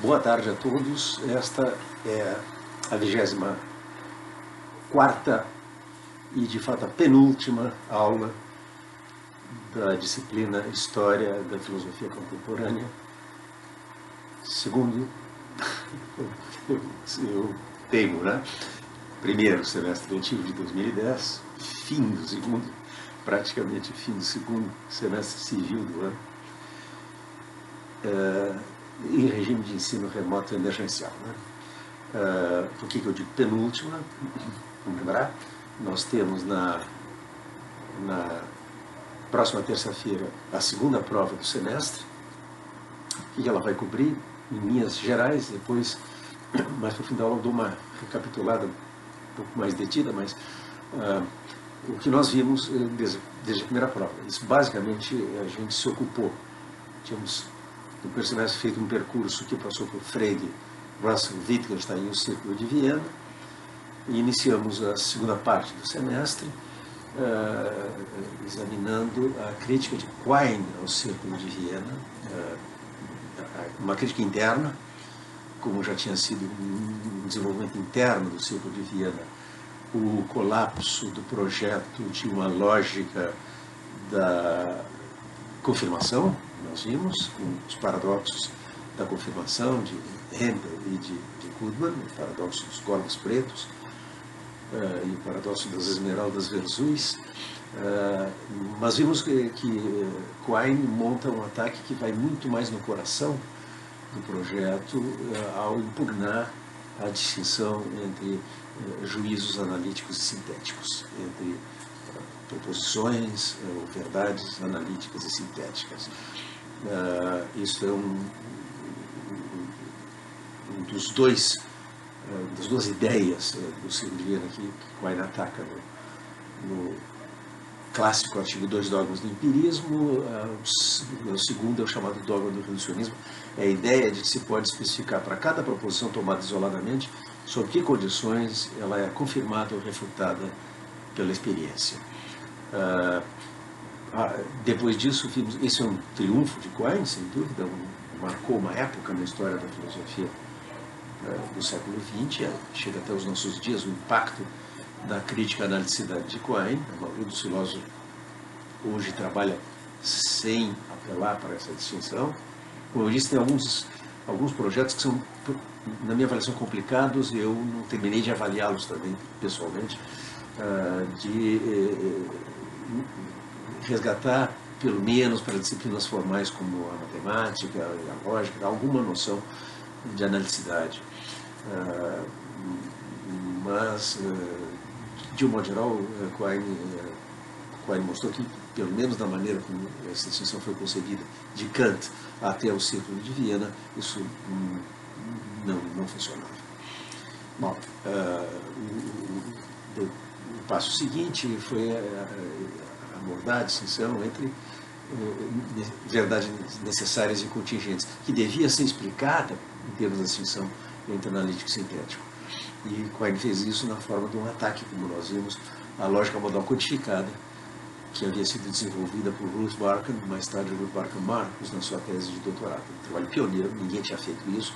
Boa tarde a todos. Esta é a 24ª e, de fato, a penúltima aula da disciplina História da Filosofia Contemporânea, segundo, eu tenho, né? Primeiro semestre letivo de 2010, fim do segundo, praticamente fim do segundo semestre civil do ano, em regime de ensino remoto emergencial. Né? Por que eu digo penúltima? Vamos lembrar, nós temos na próxima terça-feira a segunda prova do semestre, que ela vai cobrir em linhas gerais, depois, mais para o fim da aula, eu dou uma recapitulada um pouco mais detida, mas o que nós vimos desde a primeira prova. Isso, basicamente, a gente se ocupou. Tínhamos, no primeiro semestre, feito um percurso que passou por Frege, Russell, Wittgenstein e o Círculo de Viena, e iniciamos a segunda parte do semestre, examinando a crítica de Quine ao Círculo de Viena, uma crítica interna, como já tinha sido um desenvolvimento interno do Círculo de Viena, o colapso do projeto de uma lógica da confirmação, nós vimos, com os paradoxos da confirmação de Handel e de Goodman, o paradoxo dos corvos pretos e o paradoxo das esmeraldas verzuis, mas vimos que Quine monta um ataque que vai muito mais no coração do projeto ao impugnar a distinção entre juízos analíticos e sintéticos, entre proposições ou verdades analíticas e sintéticas. Isso é das duas ideias do Círculo de Viena que Quine ataca no clássico artigo 2 Dogmas do Empirismo. O segundo é o chamado dogma do reducionismo, é a ideia de que se pode especificar para cada proposição tomada isoladamente sob que condições ela é confirmada ou refutada pela experiência. Depois disso, vimos, esse é um triunfo de Quine, sem dúvida, marcou uma época na história da filosofia do século XX, chega até os nossos dias, o impacto da crítica à analicidade de Quine. A maioria dos filósofos hoje trabalha sem apelar para essa distinção. Como eu disse, tem alguns projetos que são, na minha avaliação, complicados, e eu não terminei de avaliá-los também, pessoalmente, de resgatar, pelo menos para disciplinas formais como a matemática, a lógica, alguma noção de analicidade. Mas, de um modo geral, Quine mostrou que, pelo menos da maneira como essa distinção foi concebida, de Kant até o Círculo de Viena, isso não funcionava. Bom, o passo seguinte foi abordar a distinção entre verdades necessárias e contingentes, que devia ser explicada em termos da distinção entre analítico e sintético. E Quine fez isso na forma de um ataque, como nós vimos, à lógica modal codificada, que havia sido desenvolvida por Ruth Barkan, mais tarde Ruth Barkan Marcus, na sua tese de doutorado. Um trabalho pioneiro, ninguém tinha feito isso.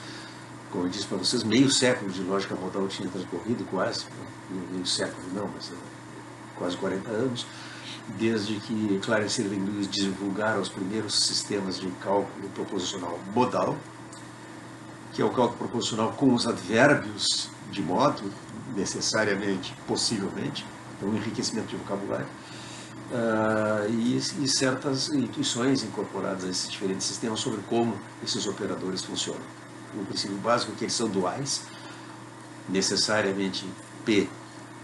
Como eu disse para vocês, meio século de lógica modal tinha transcorrido, quase, meio século não, mas quase 40 anos, desde que Clarence Irving Lewis divulgaram os primeiros sistemas de cálculo proposicional modal, que é o cálculo proposicional com os advérbios de modo, necessariamente, possivelmente, então um enriquecimento de vocabulário, e certas intuições incorporadas a esses diferentes sistemas sobre como esses operadores funcionam. O princípio básico é que eles são duais, necessariamente P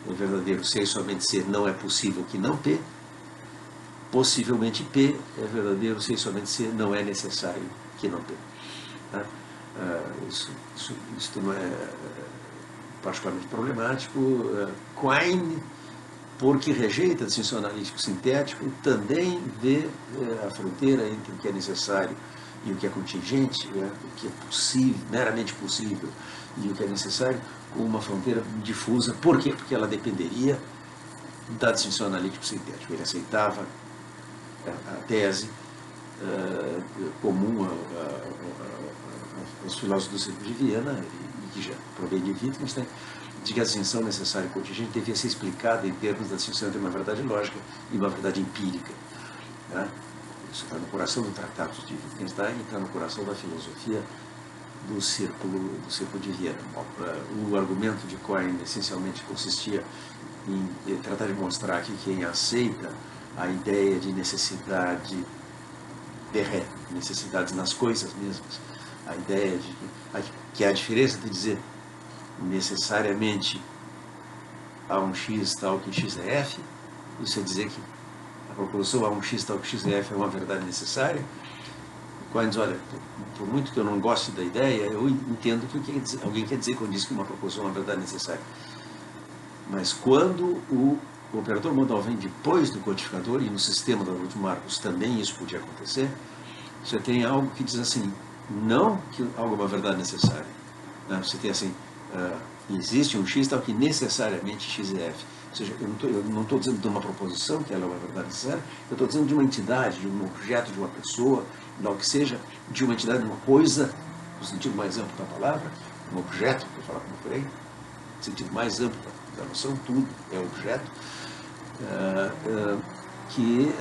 é verdadeiro se e somente se não é possível que não P, possivelmente P é verdadeiro se e somente se não é necessário que não P. Tá? Isso não é particularmente problemático. Quine, porque rejeita a distinção analítico-sintético, também vê a fronteira entre o que é necessário e o que é contingente, o que é possível, meramente possível, e o que é necessário, com uma fronteira difusa. Por quê? Porque ela dependeria da distinção analítico-sintética. Ele aceitava a tese comum aos filósofos do Círculo de Viena, e que já provém de Wittgenstein, de que a distinção necessária e contingente devia ser explicada em termos da distinção entre uma verdade lógica e uma verdade empírica. Né? Isso está no coração do Tratado de Wittgenstein e está no coração da filosofia do Círculo de Viena. O argumento de Quine essencialmente consistia em tratar de mostrar que quem aceita a ideia de necessidade necessidades nas coisas mesmas, a ideia de que a diferença de dizer necessariamente há um x tal que x é f, isso é dizer que a proposição há um x tal que x é f é uma verdade necessária. Quine diz, olha, por muito que eu não goste da ideia, eu entendo que alguém quer dizer quando diz que uma proposição é uma verdade necessária. Mas quando o operador modal vem depois do codificador, e no sistema da de Marcos também isso podia acontecer, você tem algo que diz assim, não que algo é uma verdade necessária. Né? Você tem assim, existe um x tal que necessariamente x é f. Ou seja, eu não estou dizendo de uma proposição que ela é uma verdade necessária, eu estou dizendo de uma entidade, de um objeto, de uma pessoa, de algo que seja, de uma entidade, de uma coisa, no sentido mais amplo da palavra, um objeto, para falar como por aí, no sentido mais amplo da noção, tudo é objeto, que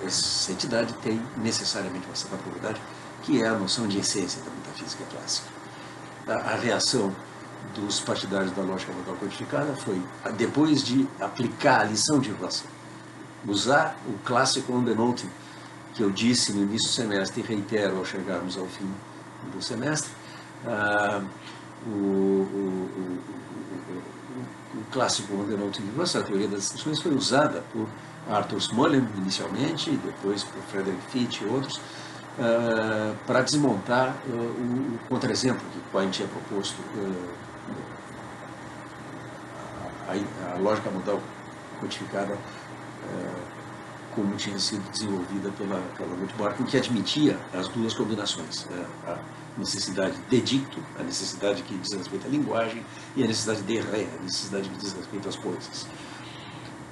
essa entidade tem necessariamente uma certa propriedade, que é a noção de essência da metafísica clássica. A reação dos partidários da lógica modal codificada foi, depois de aplicar a lição de relação, usar o clássico on the note que eu disse no início do semestre e reitero ao chegarmos ao fim do semestre, o clássico on the note de relação, a teoria das distinções, foi usada por Arthur Smolin inicialmente, e depois por Frederick Fitch e outros, para desmontar o contra-exemplo que Quine tinha proposto, a lógica modal codificada como tinha sido desenvolvida pela Ruth Markham, que admitia as duas combinações, a necessidade de dicto, a necessidade que diz respeito à linguagem, e a necessidade de ré, a necessidade que diz respeito às coisas.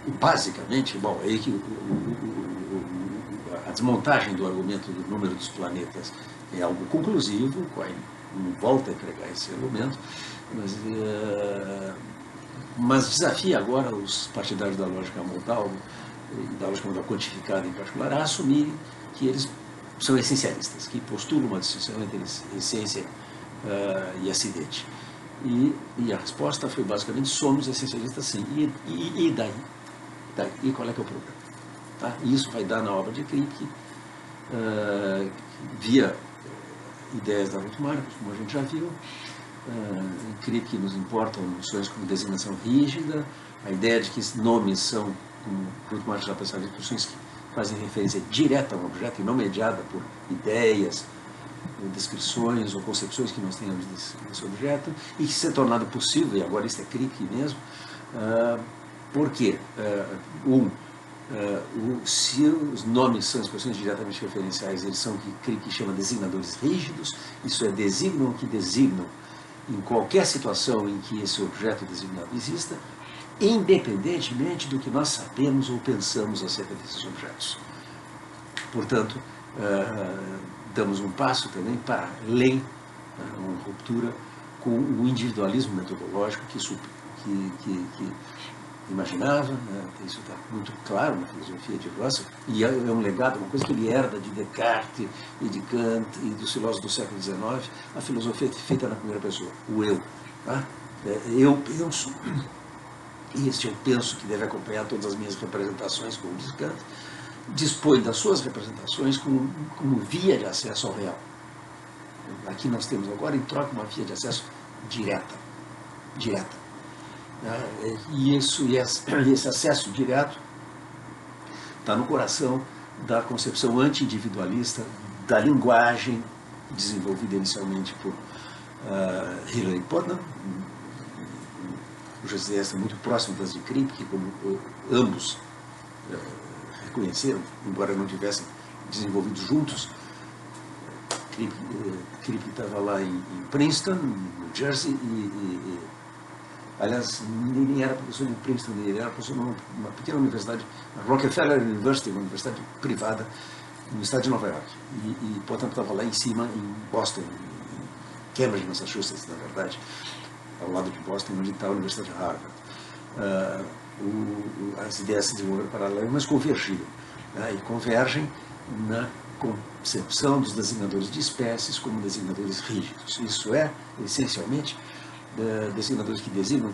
E, basicamente, bom, é aí que a desmontagem do argumento do número dos planetas é algo conclusivo, Quine não volta a empregar esse argumento, mas desafia agora os partidários da lógica modal, e da lógica modal quantificada em particular, a assumir que eles são essencialistas, que postulam uma distinção entre essência e acidente. E a resposta foi basicamente, somos essencialistas sim. E daí? E qual é que é o problema? Tá? E isso vai dar na obra de Kripke, via ideias da Ruth Marcos, como a gente já viu. Em Kripke nos importam noções como designação rígida, a ideia de que nomes são, como Ruth Marcos já pensava, expressões que fazem referência direta a um objeto e não mediada por ideias, descrições ou concepções que nós tenhamos desse objeto, e que se é tornado possível, e agora isso é Kripke mesmo, porque, se os nomes são expressões diretamente referenciais, eles são o que Kripke chama de designadores rígidos, isso é, designam o que designam em qualquer situação em que esse objeto designado exista, independentemente do que nós sabemos ou pensamos acerca desses objetos. Portanto, damos um passo também para além, uma ruptura com o individualismo metodológico que imaginava, isso está muito claro na filosofia de Russell, e é um legado, uma coisa que ele herda de Descartes e de Kant e dos filósofos do século XIX, a filosofia feita na primeira pessoa, o eu. Tá? Eu penso, e este eu penso que deve acompanhar todas as minhas representações, como diz Kant, dispõe das suas representações como via de acesso ao real. Aqui nós temos agora, em troca, uma via de acesso direta. E esse acesso direto está no coração da concepção anti-individualista da linguagem, desenvolvida inicialmente por Hilary Putnam, cujas ideias estão muito próximas das de Kripke, como ambos reconheceram, embora não tivessem desenvolvido juntos. Kripke estava lá em Princeton, New Jersey, Aliás, nem era professor de Princeton, ele era professor numa pequena universidade, a Rockefeller University, uma universidade privada no estado de Nova York. Portanto, estava lá em cima, em Boston, em Cambridge, Massachusetts, na verdade, ao lado de Boston, onde está a Universidade de Harvard. As ideias se desenvolveram paralelas, mas convergiram. Né, e convergem na concepção dos designadores de espécies como designadores rígidos. Isso é, essencialmente, designadores que designam,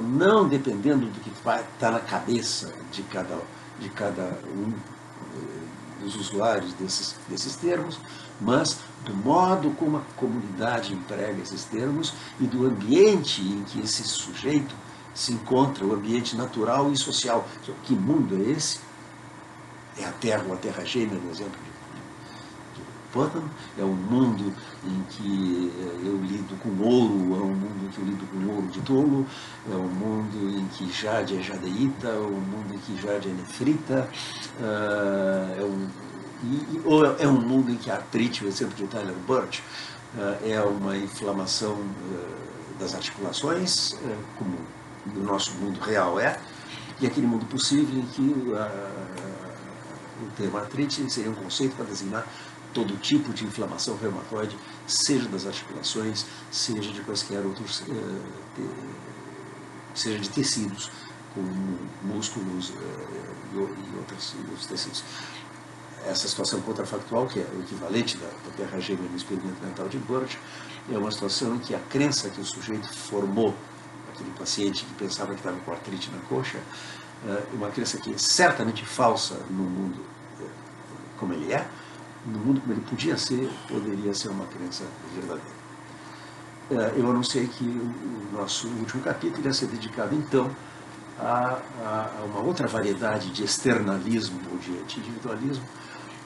não dependendo do que está na cabeça de cada um dos usuários desses termos, mas do modo como a comunidade emprega esses termos e do ambiente em que esse sujeito se encontra, o ambiente natural e social. Que mundo é esse? É a Terra, ou a Terra gêmea, no exemplo de Putnam, é um mundo em que eu lido com ouro, é um mundo em que eu lido com ouro de tolo, é um mundo em que jade é jadeíta, é um mundo em que jade é nefrita, ou é um mundo em que a artrite, o exemplo de Tyler Birch, é uma inflamação das articulações, como no nosso mundo real e aquele mundo possível em que o termo artrite seria um conceito para designar todo tipo de inflamação reumatoide, seja das articulações, seja de quaisquer outros, seja de tecidos, como músculos e outros tecidos. Essa situação contrafactual, que é o equivalente da terra gêmea no experimento mental de Birch, é uma situação em que a crença que o sujeito formou, aquele paciente que pensava que estava com artrite na coxa, uma crença que é certamente falsa no mundo como ele é, no mundo como ele poderia ser uma crença verdadeira. Eu anunciei que o nosso último capítulo ia ser dedicado, então, a uma outra variedade de externalismo ou de individualismo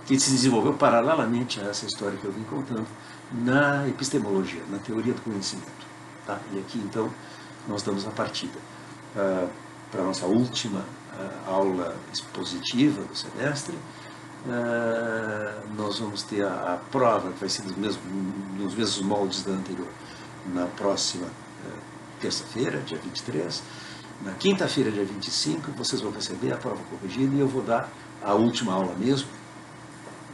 que se desenvolveu paralelamente a essa história que eu vim contando na epistemologia, na teoria do conhecimento. Tá? E aqui, então, nós damos a partida para a nossa última aula expositiva do semestre. Nós vamos ter a prova, que vai ser nos mesmos moldes da anterior, na próxima terça-feira, dia 23. Na quinta-feira, dia 25, vocês vão receber a prova corrigida e eu vou dar a última aula mesmo,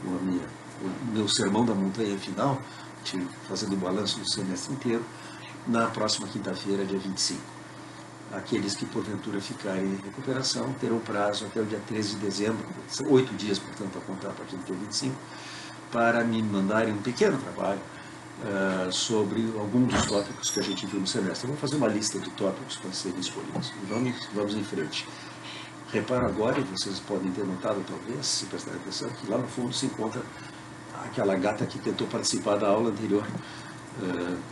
o meu sermão da montanha final, fazendo o balanço do semestre inteiro, na próxima quinta-feira, dia 25. Aqueles que porventura ficarem em recuperação terão prazo até o dia 13 de dezembro, 8 dias, portanto, a contar a partir do dia 25, para me mandarem um pequeno trabalho sobre algum dos tópicos que a gente viu no semestre. Eu vou fazer uma lista de tópicos para serem escolhidos. Vamos em frente. Reparo agora, e vocês podem ter notado talvez, se prestarem atenção, que lá no fundo se encontra aquela gata que tentou participar da aula anterior,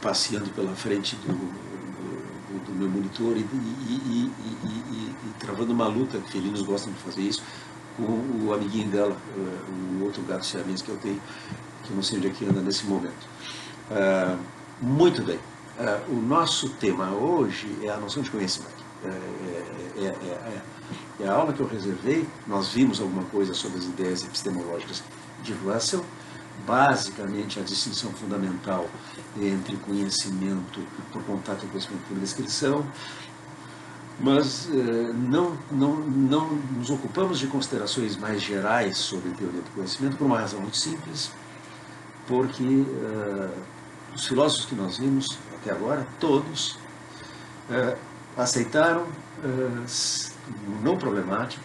passeando pela frente do meu monitor e travando uma luta, que felinos gostam de fazer isso, com o amiguinho dela, o outro gato siamês que eu tenho, que eu não sei onde é que anda nesse momento. Muito bem. O nosso tema hoje é a noção de conhecimento. É a aula que eu reservei. Nós vimos alguma coisa sobre as ideias epistemológicas de Russell, basicamente a distinção fundamental entre conhecimento por contato e conhecimento por descrição, mas não nos ocupamos de considerações mais gerais sobre a teoria do conhecimento por uma razão muito simples, porque os filósofos que nós vimos até agora, todos, aceitaram, não problemático,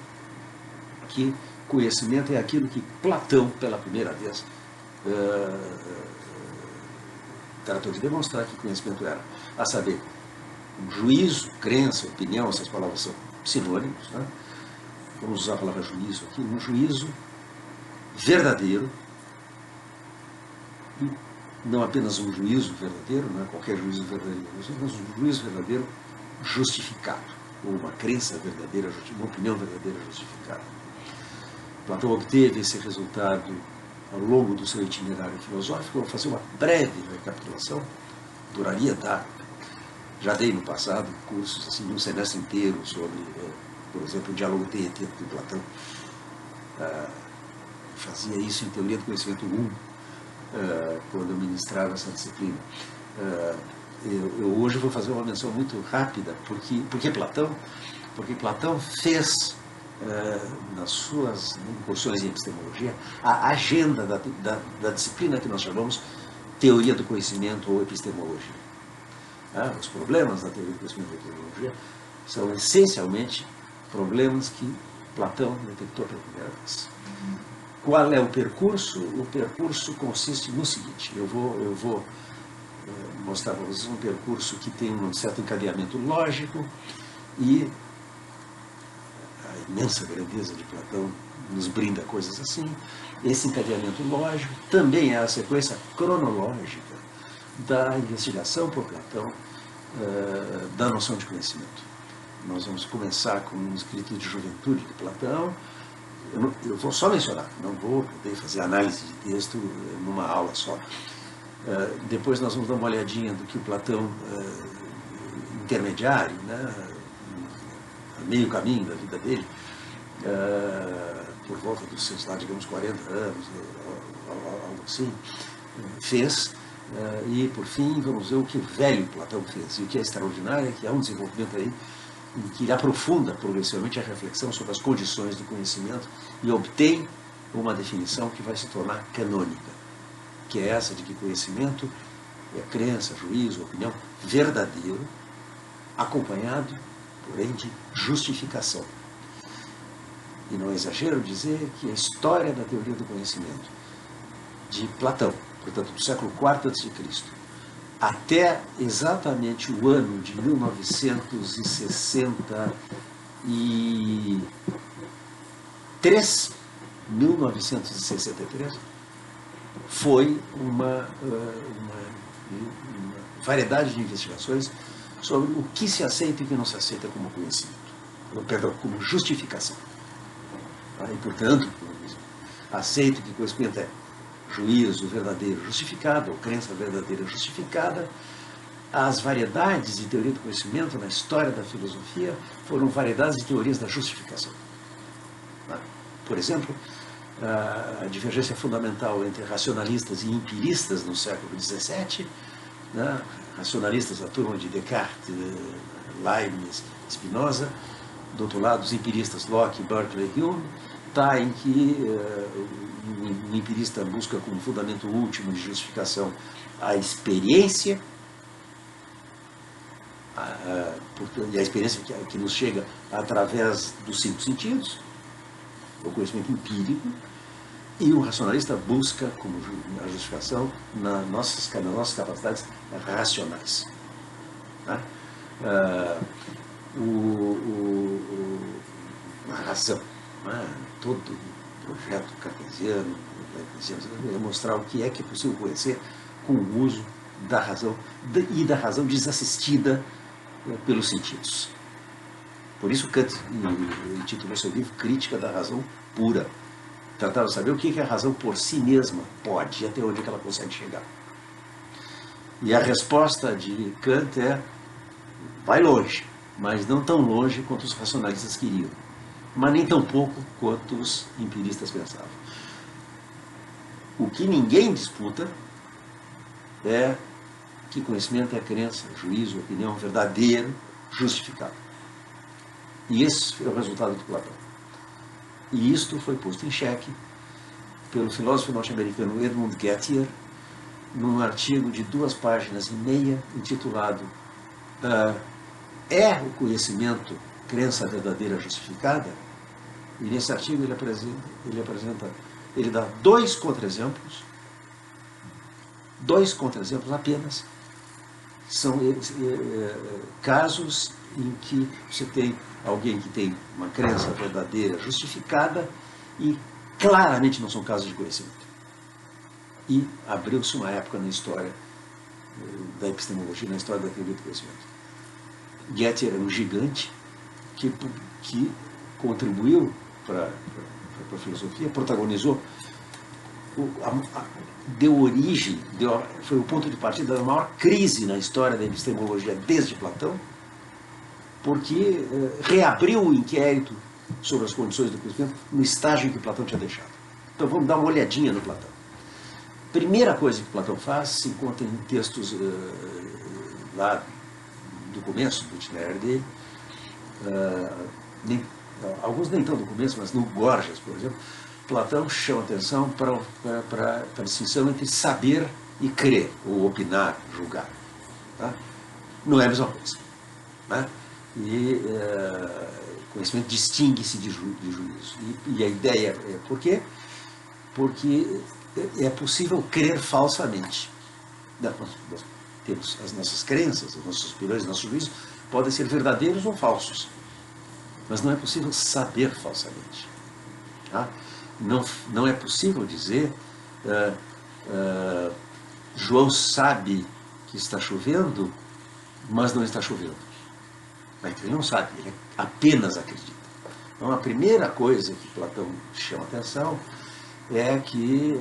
que conhecimento é aquilo que Platão, pela primeira vez, tratou de demonstrar que conhecimento era, a saber, um juízo, crença, opinião, essas palavras são sinônimos, né? Vamos usar a palavra juízo aqui, um juízo verdadeiro, e não apenas um juízo verdadeiro, não é qualquer juízo verdadeiro, mas um juízo verdadeiro justificado, ou uma crença verdadeira, uma opinião verdadeira justificada. Platão obteve esse resultado ao longo do seu itinerário filosófico. Eu vou fazer uma breve recapitulação, duraria, tá? Já dei no passado cursos assim, de um semestre inteiro sobre, por exemplo, o diálogo teetético de Platão. Fazia isso em Teoria do Conhecimento 1, quando eu ministrava essa disciplina. eu hoje vou fazer uma menção muito rápida, porque Platão fez, nas suas incursões em epistemologia, a agenda da disciplina que nós chamamos teoria do conhecimento ou epistemologia. Os problemas da teoria do conhecimento ou epistemologia são essencialmente problemas que Platão detectou pela primeira vez. Qual é o percurso? O percurso consiste no seguinte: eu vou mostrar para vocês um percurso que tem um certo encadeamento lógico, e a imensa grandeza de Platão nos brinda coisas assim. Esse encadeamento lógico também é a sequência cronológica da investigação por Platão da noção de conhecimento. Nós vamos começar com um escrito de juventude de Platão. Eu vou só mencionar, não vou poder fazer análise de texto numa aula só. Depois nós vamos dar uma olhadinha do que o Platão intermediário, né, meio caminho da vida dele, por volta dos seus, lá, digamos, 40 anos, algo assim, fez. E, por fim, vamos ver o que o velho Platão fez. E o que é extraordinário é que há um desenvolvimento aí em que ele aprofunda progressivamente a reflexão sobre as condições do conhecimento e obtém uma definição que vai se tornar canônica, que é essa de que conhecimento é crença, juízo, opinião verdadeiro, acompanhado, porém, de justificação. E não é exagero dizer que a história da teoria do conhecimento de Platão, portanto, do século IV a.C., até exatamente o ano de 1963, foi uma variedade de investigações sobre o que se aceita e o que não se aceita como conhecimento, perdão, como justificação. E, portanto, aceito que conhecimento é juízo verdadeiro justificado, ou crença verdadeira justificada. As variedades de teoria do conhecimento na história da filosofia foram variedades de teorias da justificação. Por exemplo, a divergência fundamental entre racionalistas e empiristas no século XVII, né? Racionalistas, a turma de Descartes, Leibniz, Spinoza; do outro lado, os empiristas Locke, Berkeley e Hume, está em que o empirista busca como fundamento último de justificação a experiência, e a experiência que nos chega através dos 5 sentidos, o conhecimento empírico, e o racionalista busca como a justificação nas nossas capacidades racionais. Tá? A razão, todo projeto cartesiano é mostrar o que é possível conhecer com o uso da razão, e da razão desassistida pelos sentidos. Por isso Kant intitulou seu livro Crítica da Razão Pura. Tratava de saber o que a razão por si mesma pode e até onde ela consegue chegar. E a resposta de Kant é: vai longe, mas não tão longe quanto os racionalistas queriam, mas nem tão pouco quanto os empiristas pensavam. O que ninguém disputa é que conhecimento é crença, juízo, opinião verdadeiro, justificado. E esse é o resultado de Platão. E isto foi posto em xeque pelo filósofo norte-americano Edmund Gettier, num artigo de 2 páginas e meia, intitulado É o conhecimento crença verdadeira justificada? E nesse artigo ele dá 2 contra-exemplos apenas. São casos em que você tem alguém que tem uma crença verdadeira justificada e claramente não são casos de conhecimento. E abriu-se uma época na história da epistemologia, na história da teoria do conhecimento. Gettier era um gigante que contribuiu para a filosofia, protagonizou, deu origem, foi o ponto de partida da maior crise na história da epistemologia desde Platão, porque reabriu o inquérito sobre as condições do conhecimento no estágio em que Platão tinha deixado. Então vamos dar uma olhadinha no Platão. Primeira coisa que Platão faz se encontra em textos lá do começo do itinerário dele, alguns nem tão do começo, mas no Gorgias, por exemplo, Platão chama atenção para a distinção entre saber e crer, ou opinar, julgar. Tá? Não é a mesma coisa. Né? E conhecimento distingue-se de juízo. E a ideia é por quê? Porque é possível crer falsamente. Nós temos as nossas crenças, as nossas opiniões, os nossos juízos podem ser verdadeiros ou falsos. Mas não é possível saber falsamente. Tá? Não é possível dizer João sabe que está chovendo, mas não está chovendo. Mas ele não sabe, ele apenas acredita. Então a primeira coisa que Platão chama atenção é que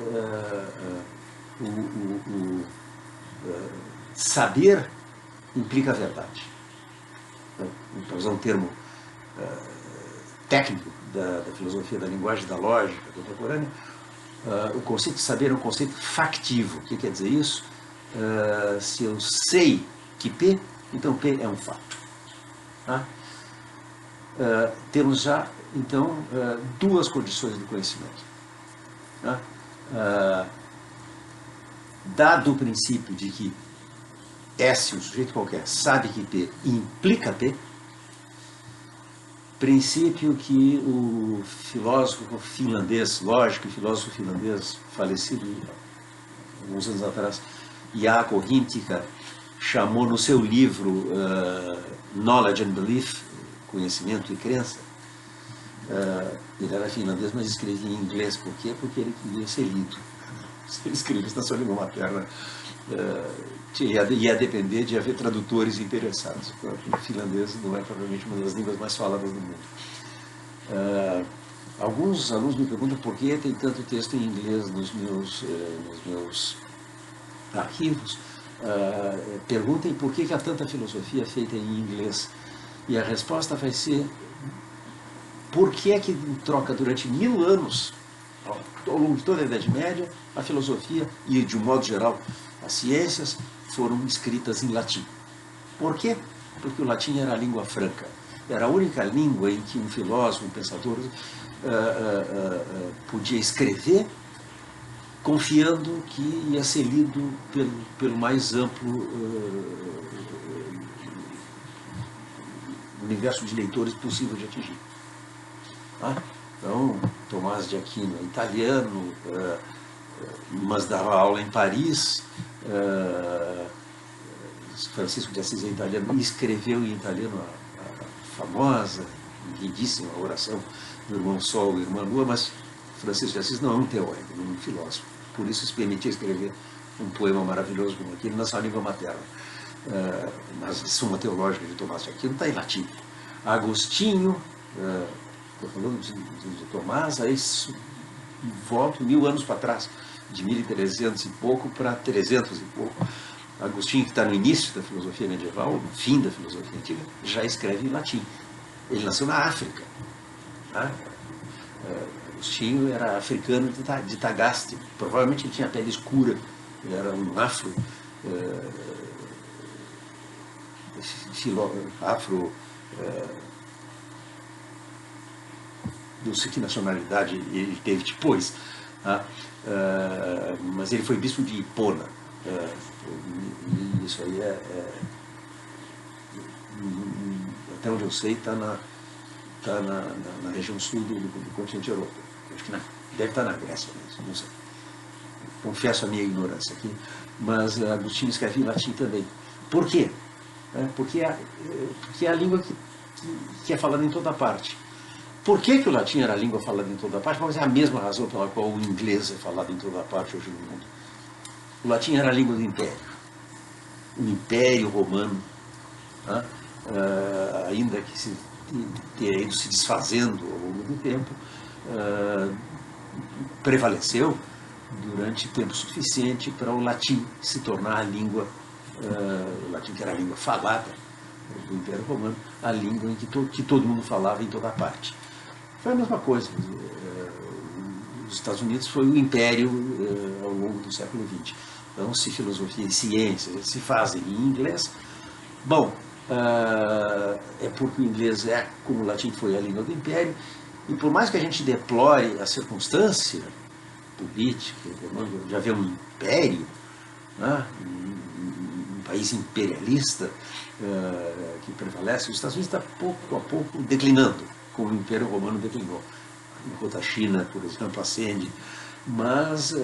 saber implica a verdade. Para usar um termo técnico da filosofia da linguagem, da lógica contemporânea, o conceito de saber é um conceito factivo. O que quer dizer isso? Se eu sei que P, então P é um fato. Tá? Temos já, então, duas condições do conhecimento. Tá? Dado o princípio de que S, um sujeito qualquer, sabe que P implica P, princípio que o filósofo finlandês, lógico, filósofo finlandês falecido alguns anos atrás, Jaakko Hintikka, chamou no seu livro Knowledge and Belief, Conhecimento e Crença. Ele era finlandês, mas escrevia em inglês. Por quê? Porque ele queria ser lido. Se ele escrevesse na sua língua materna, ia depender de haver tradutores interessados. O finlandês não é provavelmente uma das línguas mais faladas do mundo. Alguns alunos me perguntam por que tem tanto texto em inglês nos meus arquivos. Perguntem por que há tanta filosofia feita em inglês. E a resposta vai ser: por que é que troca durante 1000 anos, ao longo de toda a Idade Média, a filosofia e, de um modo geral, as ciências foram escritas em latim? Por quê? Porque o latim era a língua franca. Era a única língua em que um filósofo, um pensador, podia escrever confiando que ia ser lido pelo mais amplo universo de leitores possível de atingir. Então, Tomás de Aquino é italiano, mas dava aula em Paris. Francisco de Assis é italiano e escreveu em italiano a famosa, lindíssima oração do irmão Sol e irmã Lua, mas Francisco de Assis não é um teórico, não é um filósofo. Por isso se permitia escrever um poema maravilhoso como aquele na sua língua materna. Mas a Suma Teológica de Tomás de Aquino está em latim. Agostinho, estou falando de Tomás, aí volto 1000 anos para trás, de 1300 e pouco para 300 e pouco. Agostinho, que está no início da filosofia medieval, no fim da filosofia antiga, já escreve em latim. Ele nasceu na África. Tá? Agostinho era africano de Tagaste. Provavelmente ele tinha pele escura, ele era um afro não sei que nacionalidade ele teve depois, mas ele foi bispo de Hipona. Isso aí até onde eu sei, está na região sul do continente europeu. Acho que deve estar na Grécia mesmo, não sei. Confesso a minha ignorância aqui, mas Agostinho escrevia em latim também. Por quê? Porque é a língua que é falada em toda parte. Por que o latim era a língua falada em toda parte? Mas é a mesma razão pela qual o inglês é falado em toda parte hoje no mundo. O latim era a língua do Império. O Império Romano, ainda que tenha ido se desfazendo ao longo do tempo, prevaleceu durante tempo suficiente para o latim se tornar a língua, o latim que era a língua falada do Império Romano, a língua em que todo mundo falava em toda parte. Foi a mesma coisa. Os Estados Unidos foi o império ao longo do século XX. Então, se filosofia e ciência se fazem em inglês, Bom, é porque o inglês é, como o latim foi, a língua do império, e por mais que a gente deplore a circunstância política, econômica, de haver um império, né, um país imperialista que prevalece, os Estados Unidos está pouco a pouco declinando, como o Império Romano declinou. Enquanto a China, por exemplo, ascende. Mas,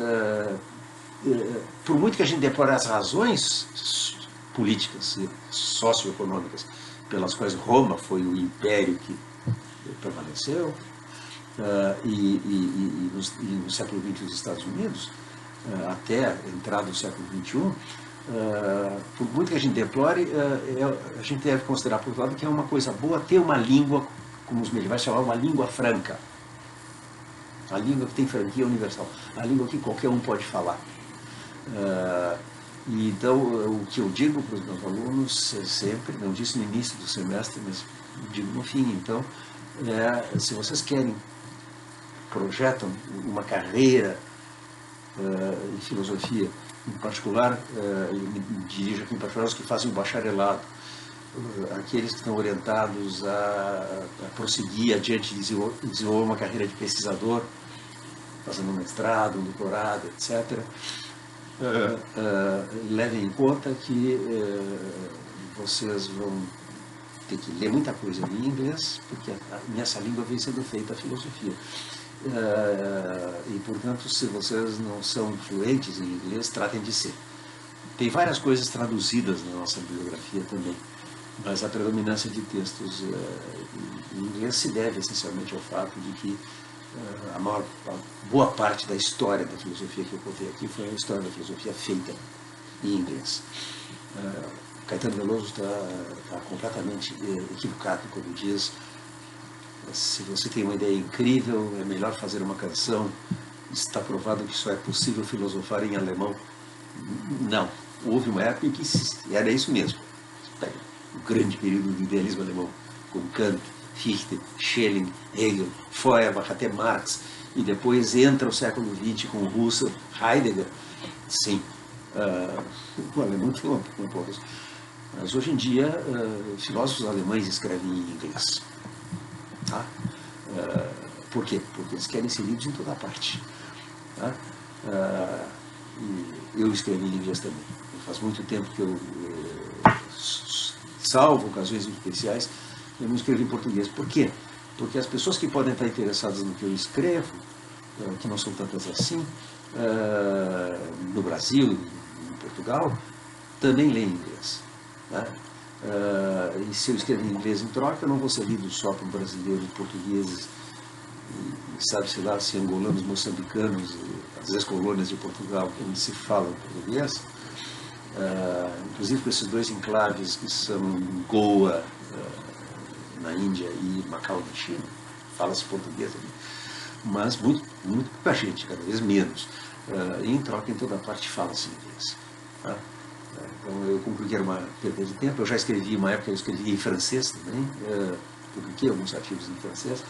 por muito que a gente deplore as razões políticas e socioeconômicas pelas quais Roma foi o império que prevaleceu, e no século XX os Estados Unidos, até a entrada do século XXI, por muito que a gente deplore, a gente deve considerar, por outro lado, que é uma coisa boa ter uma língua, como os medievais chamavam, uma língua franca. A língua que tem franquia universal. A língua que qualquer um pode falar. E então, o que eu digo para os meus alunos sempre, não disse no início do semestre, mas digo no fim, então, se vocês querem, projetam uma carreira em filosofia, em particular, me dirijo aqui em particular os que fazem o bacharelado, aqueles que estão orientados a prosseguir adiante e desenvolver uma carreira de pesquisador, fazendo um mestrado, um doutorado, etc., levem em conta que vocês vão ter que ler muita coisa em inglês, porque nessa língua vem sendo feita a filosofia. E, portanto, se vocês não são fluentes em inglês, tratem de ser. Tem várias coisas traduzidas na nossa bibliografia também, mas a predominância de textos em inglês se deve essencialmente ao fato de que a boa parte da história da filosofia que eu contei aqui foi a história da filosofia feita em inglês. Caetano Veloso está completamente equivocado quando diz: se você tem uma ideia incrível, é melhor fazer uma canção. Está provado que só é possível filosofar em alemão. Não. Houve uma época em que era isso mesmo. O grande período do idealismo alemão, com Kant, Fichte, Schelling, Hegel, Feuerbach, até Marx, e depois entra o século XX com Husserl, Heidegger. Sim, o alemão tem uma poucas. Mas hoje em dia, filósofos alemães escrevem em inglês. Tá? Por quê? Porque eles querem ser lidos em toda parte. Tá? E eu escrevi em inglês também. Faz muito tempo que eu, salvo ocasiões especiais, eu não escrevo em português. Por quê? Porque as pessoas que podem estar interessadas no que eu escrevo, que não são tantas assim, no Brasil, em Portugal, também leem inglês. Né? E se eu escrever em inglês em troca, eu não vou ser lido só por brasileiros, portugueses, e sabe-se lá, se angolanos, moçambicanos, as ex-colônias de Portugal, onde se fala português, inclusive com esses dois enclaves que são Goa, na Índia, e Macau, na China, fala-se português ali, mas muito pouca gente, cada vez menos. E em troca, em toda parte, fala-se inglês. Tá? Então eu concluí que era uma perda de tempo. Eu já escrevi, uma época eu escrevi em francês também, publiquei alguns artigos em francês,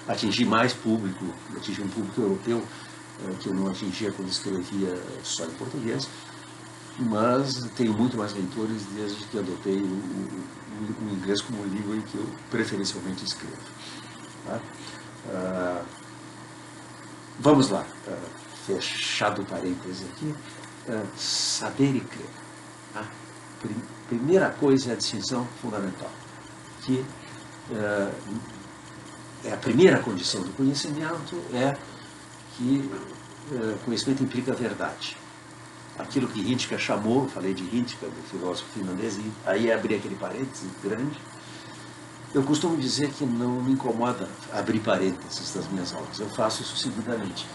atingi mais público, atingi um público europeu que eu não atingia quando escrevia só em português, mas tenho muito mais leitores desde que adotei o inglês como língua em que eu preferencialmente escrevo. Tá? Vamos lá, fechado o parênteses aqui, saber e crer. Tá? Primeira coisa é a distinção fundamental, que a primeira condição do conhecimento é que conhecimento implica verdade. Aquilo que Hintke chamou, falei de Hintke, do filósofo finlandês, e aí abri aquele parênteses grande. Eu costumo dizer que não me incomoda abrir parênteses das minhas aulas, eu faço isso seguidamente.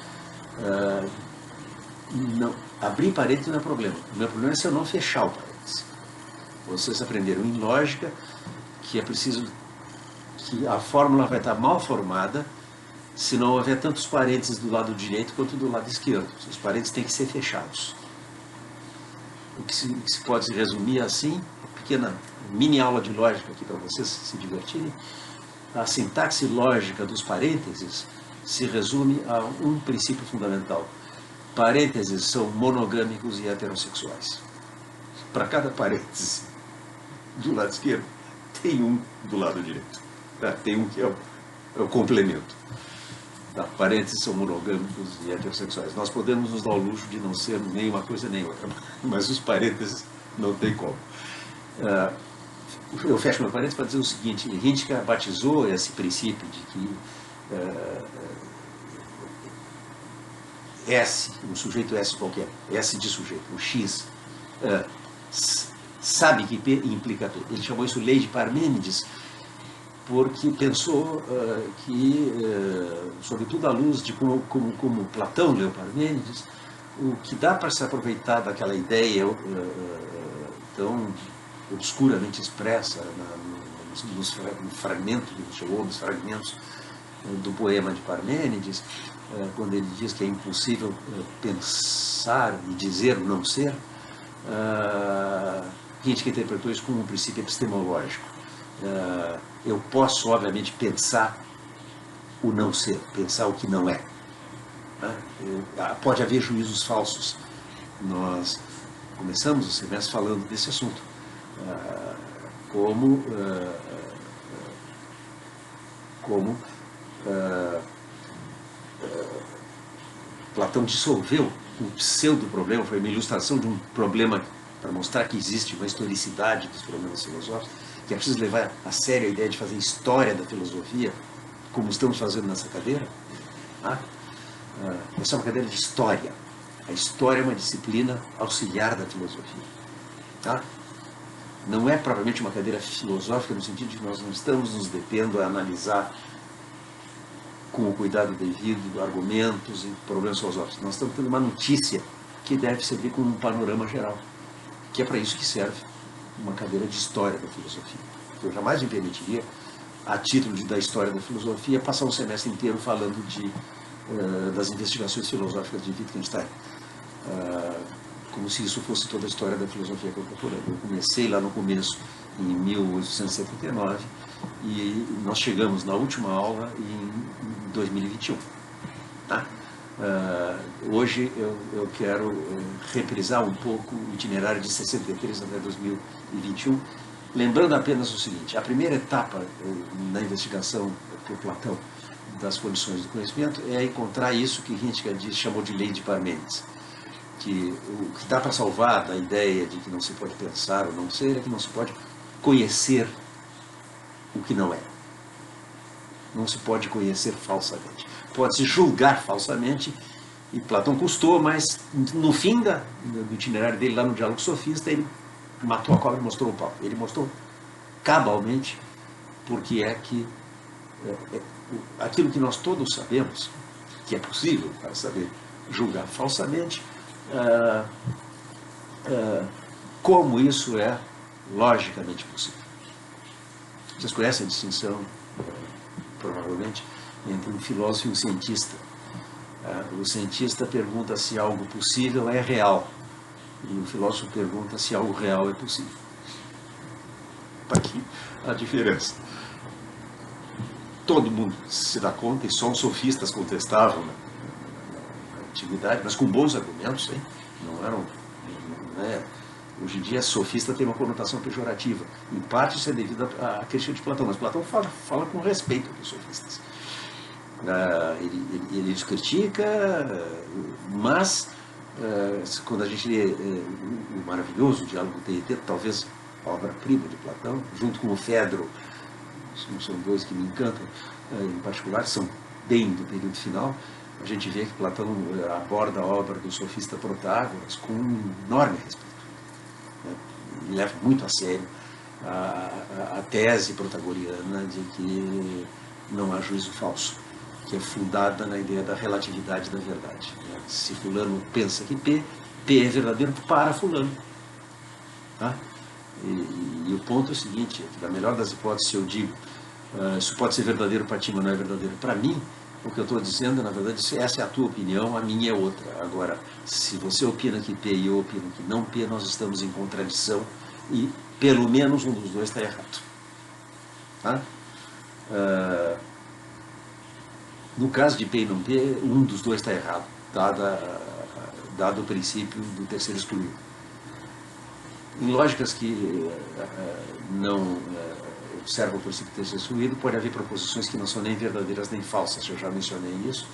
Não, abrir parênteses não é problema, o meu problema é se eu não fechar o parênteses. Vocês aprenderam em lógica que é preciso que a fórmula vai estar mal formada se não houver tantos parênteses do lado direito quanto do lado esquerdo. Os parênteses têm que ser fechados. O que se pode se resumir assim, uma pequena mini aula de lógica aqui para vocês se divertirem. A sintaxe lógica dos parênteses se resume a um princípio fundamental. Parênteses são monogâmicos e heterossexuais. Para cada parêntese. do lado esquerdo, tem um do lado direito. Tá? Tem um que é o complemento. Tá? Parentes são monogâmicos e heterossexuais. Nós podemos nos dar o luxo de não ser nem uma coisa nem outra, mas os parênteses não tem como. Eu fecho meu parênteses para dizer o seguinte: Hintke batizou esse princípio de que S, um sujeito S qualquer, S de sujeito, o X, sabe que P implica P. Ele chamou isso lei de Parmênides, porque pensou que, sobretudo à luz de como Platão leu Parmênides, o que dá para se aproveitar daquela ideia tão obscuramente expressa no fragmento que ele chegou, nos fragmentos do poema de Parmênides, quando ele diz que é impossível pensar e dizer não ser, Hintke interpretou isso como um princípio epistemológico. Eu posso, obviamente, pensar o não ser, pensar o que não é. Pode haver juízos falsos. Nós começamos o semestre falando desse assunto. Como Platão dissolveu o pseudo-problema, foi uma ilustração de um problema para mostrar que existe uma historicidade dos problemas filosóficos, que é preciso levar a sério a ideia de fazer história da filosofia, como estamos fazendo nessa cadeira. Essa é uma cadeira de história. A história é uma disciplina auxiliar da filosofia. Não é propriamente uma cadeira filosófica no sentido de que nós não estamos nos detendo a analisar com o cuidado devido argumentos e problemas filosóficos. Nós estamos tendo uma notícia que deve servir como um panorama geral, que é para isso que serve uma cadeira de história da filosofia. Eu jamais me permitiria, a título da história da filosofia, passar um semestre inteiro falando das investigações filosóficas de Wittgenstein, como se isso fosse toda a história da filosofia contemporânea. Eu comecei lá no começo, em 1879, e nós chegamos na última aula em 2021. Hoje eu quero reprisar um pouco o itinerário de 63 até 2021, lembrando apenas o seguinte: a primeira etapa na investigação por Platão das condições do conhecimento é encontrar isso que Hintke chamou de lei de Parmênides, que o que dá para salvar da ideia de que não se pode pensar ou não ser é que não se pode conhecer o que não é. Não se pode conhecer falsamente. Pode-se julgar falsamente, e Platão custou, mas no fim do itinerário dele, lá no Diálogo Sofista, ele matou a cobra e mostrou o pau. Ele mostrou cabalmente porque é que aquilo que nós todos sabemos, que é possível para saber julgar falsamente, como isso é logicamente possível. Vocês conhecem a distinção, provavelmente, entre um filósofo e um cientista. O cientista pergunta se algo possível é real, e o filósofo pergunta se algo real é possível. Está aqui a diferença. Todo mundo se dá conta, e só os sofistas contestavam na antiguidade, mas com bons argumentos, hein? Não eram... Hoje em dia, sofista tem uma conotação pejorativa. Em parte, isso é devido à crítica de Platão, mas Platão fala com respeito dos sofistas. Ele os critica, mas quando a gente lê o maravilhoso Diálogo TET, talvez a obra-prima de Platão, junto com o Fedro, são dois que me encantam em particular, são bem do período final, a gente vê que Platão aborda a obra do sofista Protágoras com um enorme respeito. Ele leva muito a sério a tese protagoriana de que não há juízo falso, que é fundada na ideia da relatividade da verdade. Se fulano pensa que P é verdadeiro para fulano. E o ponto é o seguinte: na melhor das hipóteses, eu digo, isso pode ser verdadeiro para ti, mas não é verdadeiro para mim. O que eu estou dizendo, na verdade, essa é a tua opinião, a minha é outra. Agora, se você opina que P e eu opino que não P, nós estamos em contradição e pelo menos um dos dois está errado. No caso de P e não P, um dos dois está errado, dado o princípio do terceiro excluído. Em lógicas que não observam o princípio de ter ruído, pode haver proposições que não são nem verdadeiras nem falsas, eu já mencionei isso.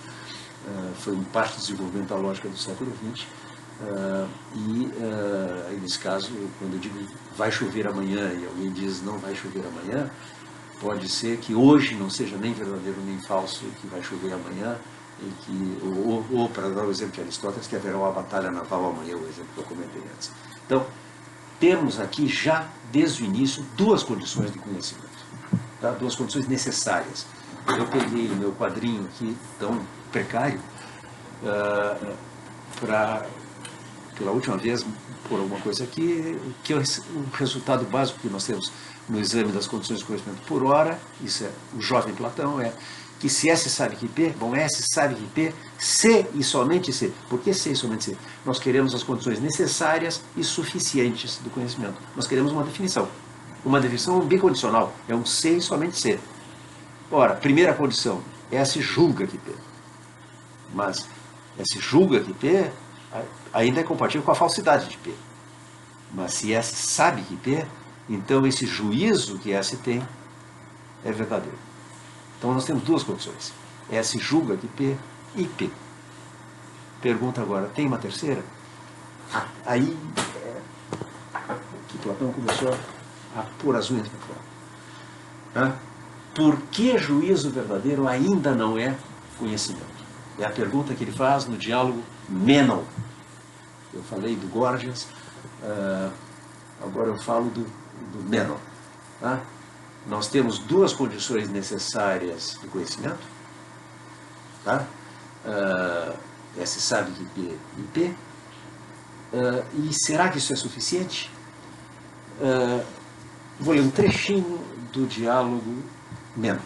Foi parte do desenvolvimento da lógica do século XX. E nesse caso, quando eu digo vai chover amanhã e alguém diz não vai chover amanhã, pode ser que hoje não seja nem verdadeiro nem falso que vai chover amanhã, e que, ou para dar o exemplo de Aristóteles, que haverá uma batalha naval amanhã, o exemplo que eu comentei antes. Então, temos aqui já, desde o início, duas condições de conhecimento, tá? Duas condições necessárias. Eu peguei o meu quadrinho aqui, tão precário, pela última vez, por alguma coisa aqui, que é o resultado básico que nós temos no exame das condições de conhecimento por hora, isso é o jovem Platão, é que se S sabe que P, bom, S sabe que P, C e somente C. Por que C e somente C? Nós queremos as condições necessárias e suficientes do conhecimento. Nós queremos uma definição. Uma definição bicondicional, é um C e somente C. Ora, primeira condição, S julga que P. Mas S julga que P ainda é compatível com a falsidade de P. Mas se S sabe que P, então esse juízo que S tem é verdadeiro. Então nós temos duas condições. S julga que P e P. Pergunta agora, tem uma terceira? Aí que Platão começou a pôr as unhas para fora. Por que juízo verdadeiro ainda não é conhecimento? É a pergunta que ele faz no diálogo Menon. Eu falei do Gorgias, agora eu falo do Menon. Tá? Nós temos duas condições necessárias de conhecimento. Tá? S sabe que P e P. E será que isso é suficiente? Vou ler um trechinho do diálogo Menon.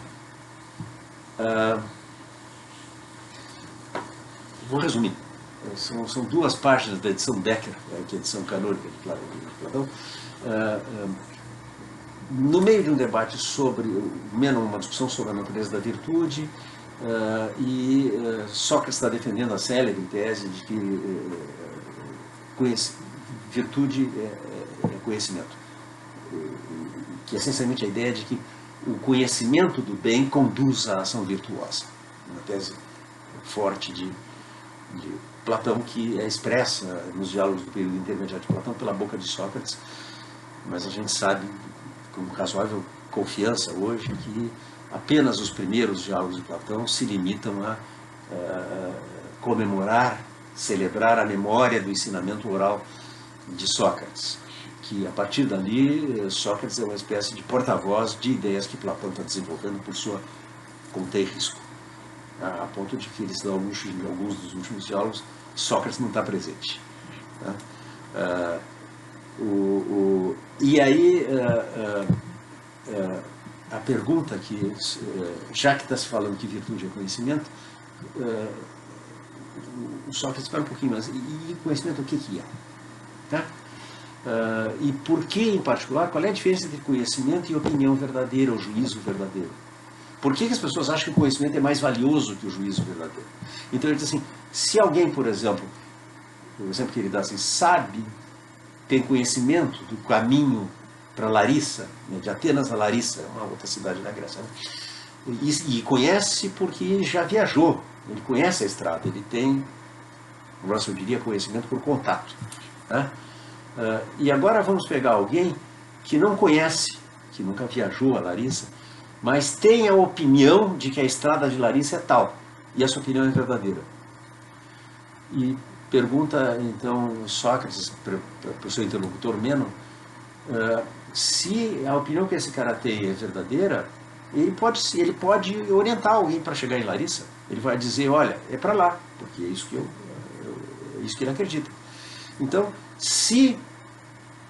Vou resumir. São duas páginas da edição Becker, que é a edição canônica de Platão. No meio de um debate sobre, Menon, uma discussão sobre a natureza da virtude, e Sócrates está defendendo a célebre tese de que virtude é conhecimento. Que é essencialmente a ideia de que o conhecimento do bem conduz à ação virtuosa. Uma tese forte de Platão, que é expressa nos diálogos do período intermediário de Platão pela boca de Sócrates, mas a gente sabe, com razoável confiança hoje, que apenas os primeiros diálogos de Platão se limitam a comemorar, celebrar a memória do ensinamento oral de Sócrates, que a partir dali Sócrates é uma espécie de porta-voz de ideias que Platão está desenvolvendo por sua conta e risco, a ponto de que eles dão luxo em alguns dos últimos diálogos, Sócrates não está presente. Tá? E aí a pergunta que, já que está se falando que virtude é conhecimento, o Sócrates espera um pouquinho mais, e conhecimento o que é? Tá? E por que, em particular, qual é a diferença entre conhecimento e opinião verdadeira, ou juízo verdadeiro? Por que as pessoas acham que o conhecimento é mais valioso que o juízo verdadeiro? Então ele diz assim, se alguém, por exemplo, o exemplo que ele dá assim, tem conhecimento do caminho para Larissa, né, de Atenas a Larissa, uma outra cidade da Grécia, né, e conhece porque já viajou, ele conhece a estrada, ele tem, eu diria, conhecimento por contato. Né? E agora vamos pegar alguém que não conhece, que nunca viajou a Larissa, mas tem a opinião de que a estrada de Larissa é tal, e essa opinião é verdadeira. E pergunta, então, Sócrates para o seu interlocutor Menon, se a opinião que esse cara tem é verdadeira, ele pode orientar alguém para chegar em Larissa. Ele vai dizer, olha, é para lá, porque é isso que é isso que ele acredita. Então, se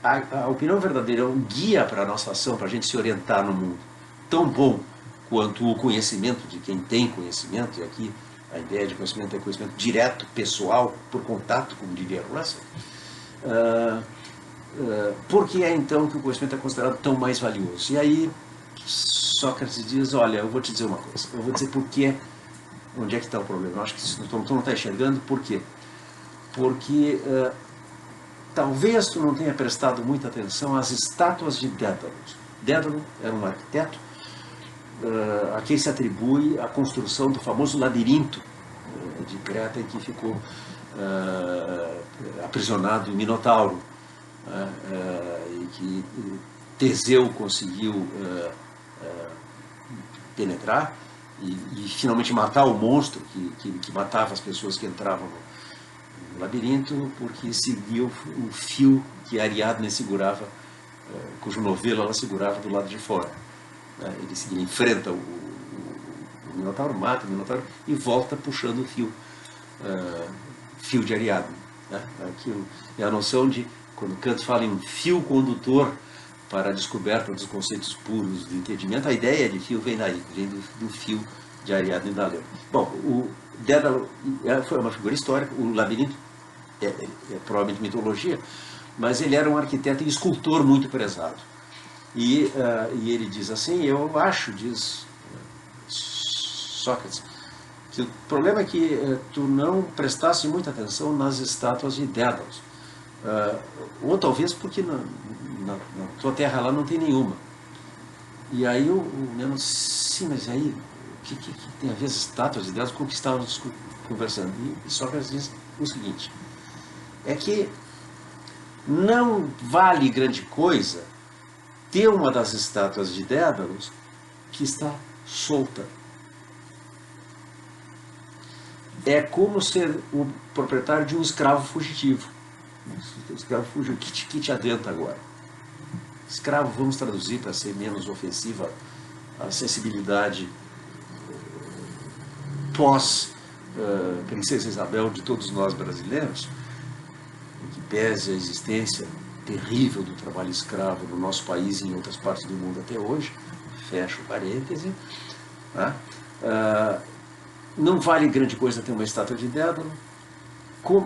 a opinião verdadeira é um guia para a nossa ação, para a gente se orientar no mundo, tão bom quanto o conhecimento de quem tem conhecimento, e aqui a ideia de conhecimento é conhecimento direto, pessoal, por contato, como diria Russell, por que é então que o conhecimento é considerado tão mais valioso? E aí Sócrates diz, olha, eu vou te dizer uma coisa, eu vou dizer por que, onde é que está o problema. Eu acho que tu não está enxergando por quê? Porque talvez tu não tenha prestado muita atenção às estátuas de Dédalo. Dédalo era um arquiteto a quem se atribui a construção do famoso labirinto de Creta, em que ficou aprisionado o Minotauro, e que Teseu conseguiu penetrar e finalmente matar o monstro que matava as pessoas que entravam no labirinto, porque seguia o fio que Ariadne segurava, cujo novelo ela segurava do lado de fora. Ele enfrenta o Minotauro, mata o Minotauro e volta puxando o fio de Ariadne. Aquilo é a noção de, quando Kant fala em fio condutor para a descoberta dos conceitos puros do entendimento, a ideia de fio vem daí, vem do fio de Ariadne da Leu. Bom, o Dédalo foi uma figura histórica, o labirinto é provavelmente mitologia, mas ele era um arquiteto e escultor muito prezado. E ele diz assim, eu acho, diz Sócrates, que o problema é que tu não prestasse muita atenção nas estátuas de Dédalos. Ou talvez porque na tua terra lá não tem nenhuma. E aí o Meno, sim, mas aí o que tem a ver as estátuas de Dédalos com o que estávamos conversando? E Sócrates diz o seguinte, é que não vale grande coisa ter uma das estátuas de Dédalos que está solta. É como ser o proprietário de um escravo fugitivo. O escravo fugiu, o que te adianta agora? Escravo, vamos traduzir para ser menos ofensiva a sensibilidade pós-Princesa Isabel de todos nós brasileiros, em que pese a existência terrível do trabalho escravo no nosso país e em outras partes do mundo até hoje, fecho parêntese, não vale grande coisa ter uma estátua de Dédalo,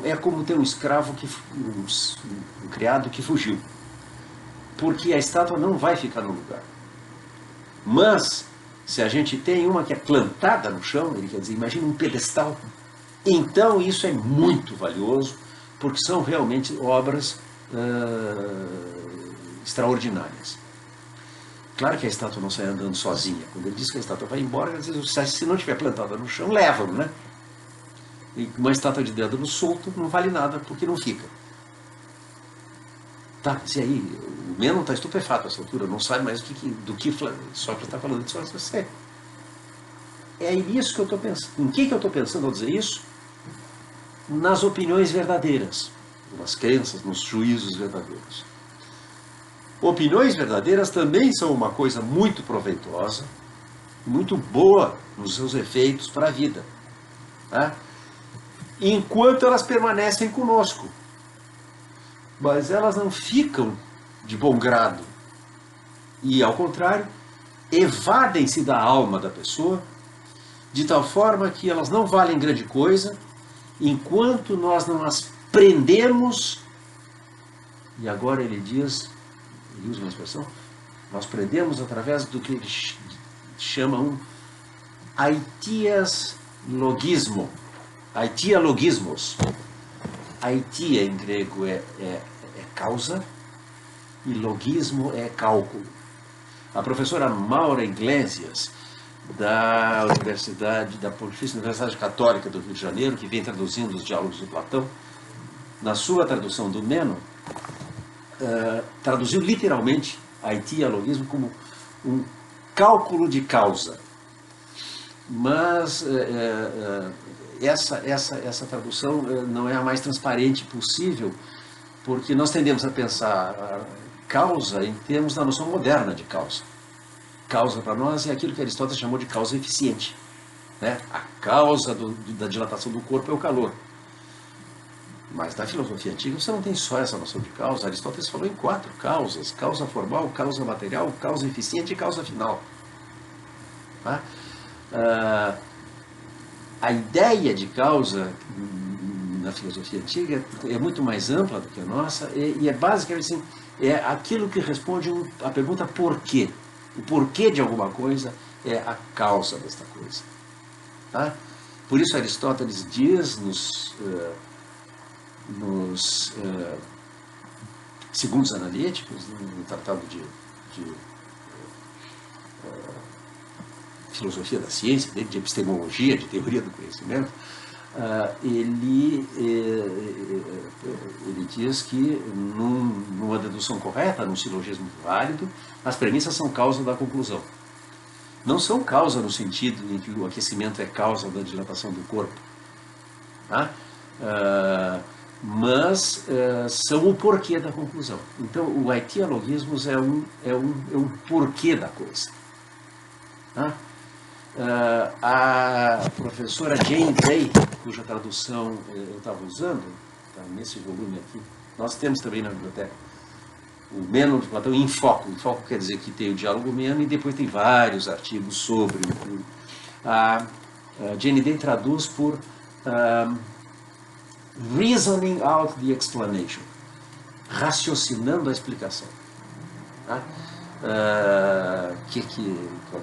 é como ter um escravo, um criado que fugiu, porque a estátua não vai ficar no lugar. Mas, se a gente tem uma que é plantada no chão, ele quer dizer, imagina um pedestal, então isso é muito valioso, porque são realmente obras extraordinárias. Claro que a estátua não sai andando sozinha. Quando ele diz que a estátua vai embora, às vezes, se não estiver plantada no chão, levam, né? E uma estátua de Dédalo solto não vale nada, porque não fica. Tá, e aí, o Meno está estupefato a essa altura, não sabe mais do que Sócrates está falando. É isso que eu estou pensando. Em que eu estou pensando ao dizer isso? Nas opiniões verdadeiras, nas crenças, nos juízos verdadeiros. Opiniões verdadeiras também são uma coisa muito proveitosa, muito boa nos seus efeitos para a vida, tá? Enquanto elas permanecem conosco. Mas elas não ficam de bom grado. E, ao contrário, evadem-se da alma da pessoa, de tal forma que elas não valem grande coisa, enquanto nós não as prendemos. E agora ele diz, ele usa uma expressão, nós prendemos através do que ele chama um aitias-logismo. Aitialogismos. Aitia em grego é causa e logismo é cálculo. A professora Maura Iglesias, da Pontifícia Universidade Católica do Rio de Janeiro, que vem traduzindo os diálogos de Platão, na sua tradução do Meno, traduziu literalmente aitialogismo como um cálculo de causa. Mas essa tradução não é a mais transparente possível, porque nós tendemos a pensar a causa em termos da noção moderna de causa. Causa para nós é aquilo que Aristóteles chamou de causa eficiente, né? A causa da dilatação do corpo é o calor. Mas na filosofia antiga você não tem só essa noção de causa. Aristóteles falou em 4 causas: causa formal, causa material, causa eficiente e causa final. Tá? A ideia de causa na filosofia antiga é muito mais ampla do que a nossa e é basicamente assim, é aquilo que responde a pergunta por quê. O porquê de alguma coisa é a causa desta coisa. Tá? Por isso Aristóteles diz nos segundo os analíticos, no tratado de filosofia da ciência, de epistemologia, de teoria do conhecimento, ele diz que numa dedução correta, num silogismo válido, as premissas são causa da conclusão. Não são causa no sentido em que o aquecimento é causa da dilatação do corpo, tá? Mas são o porquê da conclusão. Então, o haitialogismos é um porquê da coisa. Tá? A professora Jane Day, cuja tradução eu estava usando, está nesse volume aqui, nós temos também na biblioteca, o Meno de Platão em Foco. Em Foco quer dizer que tem o diálogo Meno e depois tem vários artigos sobre. A Jane Day traduz por reasoning out the explanation, raciocinando a explicação. Tá?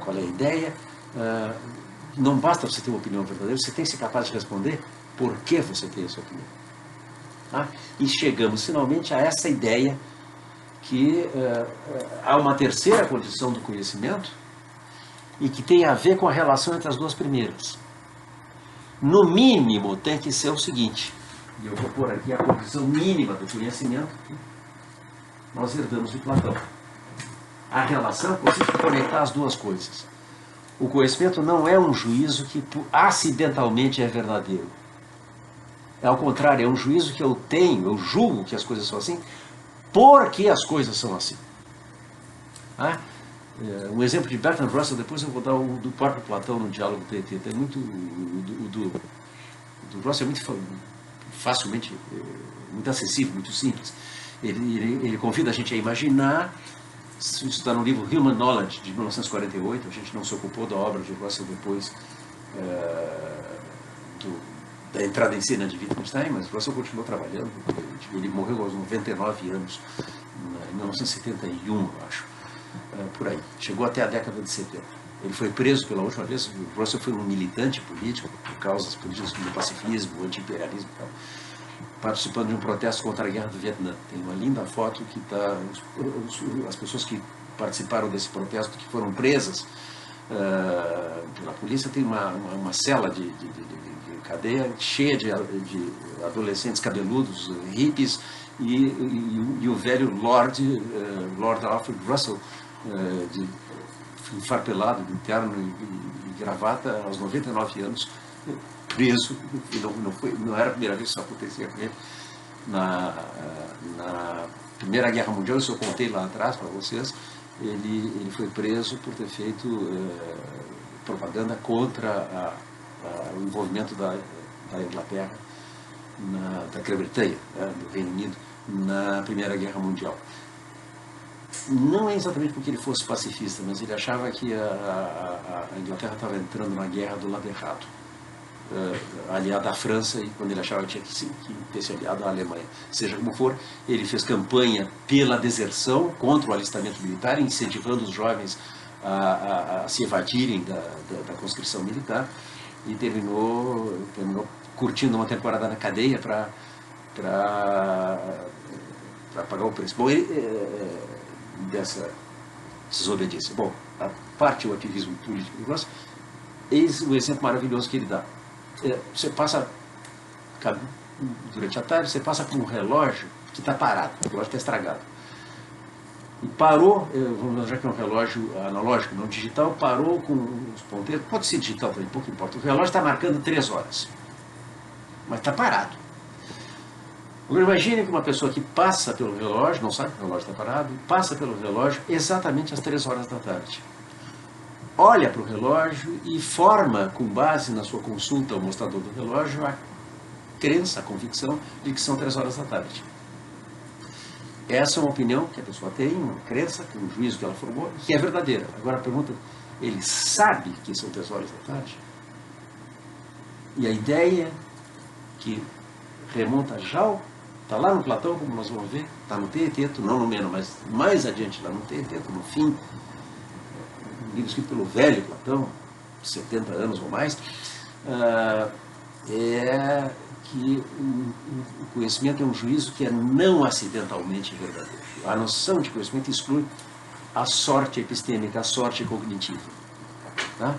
Qual é a ideia? Não basta você ter uma opinião verdadeira, você tem que ser capaz de responder por que você tem essa opinião. Tá? E chegamos finalmente a essa ideia que há uma terceira condição do conhecimento e que tem a ver com a relação entre as duas primeiras. No mínimo tem que ser o seguinte, e eu vou pôr aqui a condição mínima do conhecimento que nós herdamos de Platão. A relação consiste em conectar as duas coisas. O conhecimento não é um juízo que acidentalmente é verdadeiro. É ao contrário, é um juízo que eu tenho, eu julgo que as coisas são assim, porque as coisas são assim. Um exemplo de Bertrand Russell, depois eu vou dar o do próprio Platão no diálogo TT. Tem muito, o do Russell é muito facilmente, muito acessível, muito simples. Ele convida a gente a imaginar. Isso está no livro Human Knowledge, de 1948, a gente não se ocupou da obra de Russell depois da entrada em cena de Wittgenstein, mas Russell continuou trabalhando, ele morreu aos 99 anos, em 1971, eu acho, por aí, chegou até a década de 70. Ele foi preso pela última vez, Russell foi um militante político, por causas políticas como o pacifismo, o anti-imperialismo e tal, participando de um protesto contra a guerra do Vietnã. Tem uma linda foto que está as pessoas que participaram desse protesto, que foram presas pela polícia, tem uma cela de cadeia cheia de adolescentes cabeludos, hippies, e o velho Lord Alfred Russell, enfarpelado, de terno e gravata, aos 99 anos, preso, não era a primeira vez que isso acontecia com ele. Na Primeira Guerra Mundial, isso eu contei lá atrás para vocês, ele foi preso por ter feito propaganda contra o envolvimento da Inglaterra, da Grã-Bretanha, do Reino Unido, na Primeira Guerra Mundial. Não é exatamente porque ele fosse pacifista, mas ele achava que a Inglaterra estava entrando na guerra do lado errado, aliado à França, e quando ele achava que tinha que ter se aliado à Alemanha. Seja como for, ele fez campanha pela deserção, contra o alistamento militar, incentivando os jovens a se evadirem da conscrição militar, e terminou curtindo uma temporada na cadeia para pagar o preço. Bom, dessa desobediência. Bom, a parte do ativismo político do Russell, eis o exemplo maravilhoso que ele dá. Você passa, durante a tarde, você passa por um relógio que está parado, o relógio está estragado. E parou, já que é um relógio analógico, não digital, parou com os ponteiros, pode ser digital também, pouco importa. O relógio está marcando 3 horas, mas está parado. Agora imagine que uma pessoa que passa pelo relógio, não sabe que o relógio está parado, passa pelo relógio exatamente às 3 horas da tarde. Olha para o relógio e forma, com base na sua consulta ao mostrador do relógio, a crença, a convicção de que são 3 horas da tarde. Essa é uma opinião que a pessoa tem, uma crença, um juízo que ela formou, que é verdadeira. Agora a pergunta, ele sabe que são 3 horas da tarde? E a ideia que remonta já, está lá no Platão, como nós vamos ver, está no Teeteto, não no Meno, mas mais adiante lá no Teeteto, no fim, um livro escrito pelo velho Platão, 70 anos ou mais, é que o conhecimento é um juízo que é não acidentalmente verdadeiro. A noção de conhecimento exclui a sorte epistêmica, a sorte cognitiva. Tá?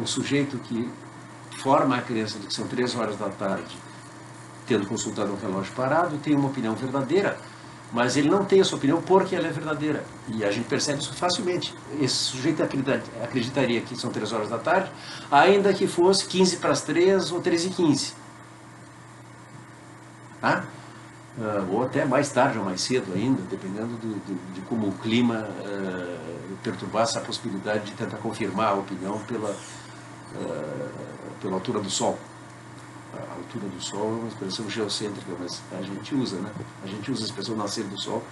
O sujeito que forma a crença de que são 3 horas da tarde, tendo consultado um relógio parado, tem uma opinião verdadeira, mas ele não tem essa opinião porque ela é verdadeira. E a gente percebe isso facilmente. Esse sujeito acreditaria que são 3 horas da tarde, ainda que fosse 15 para as 3 ou 13h15. Tá? Ou até mais tarde ou mais cedo ainda, dependendo de como o clima perturbasse a possibilidade de tentar confirmar a opinião pela altura do Sol. A altura do Sol é uma expressão geocêntrica, mas a gente usa, né? A gente usa a expressão nascer do Sol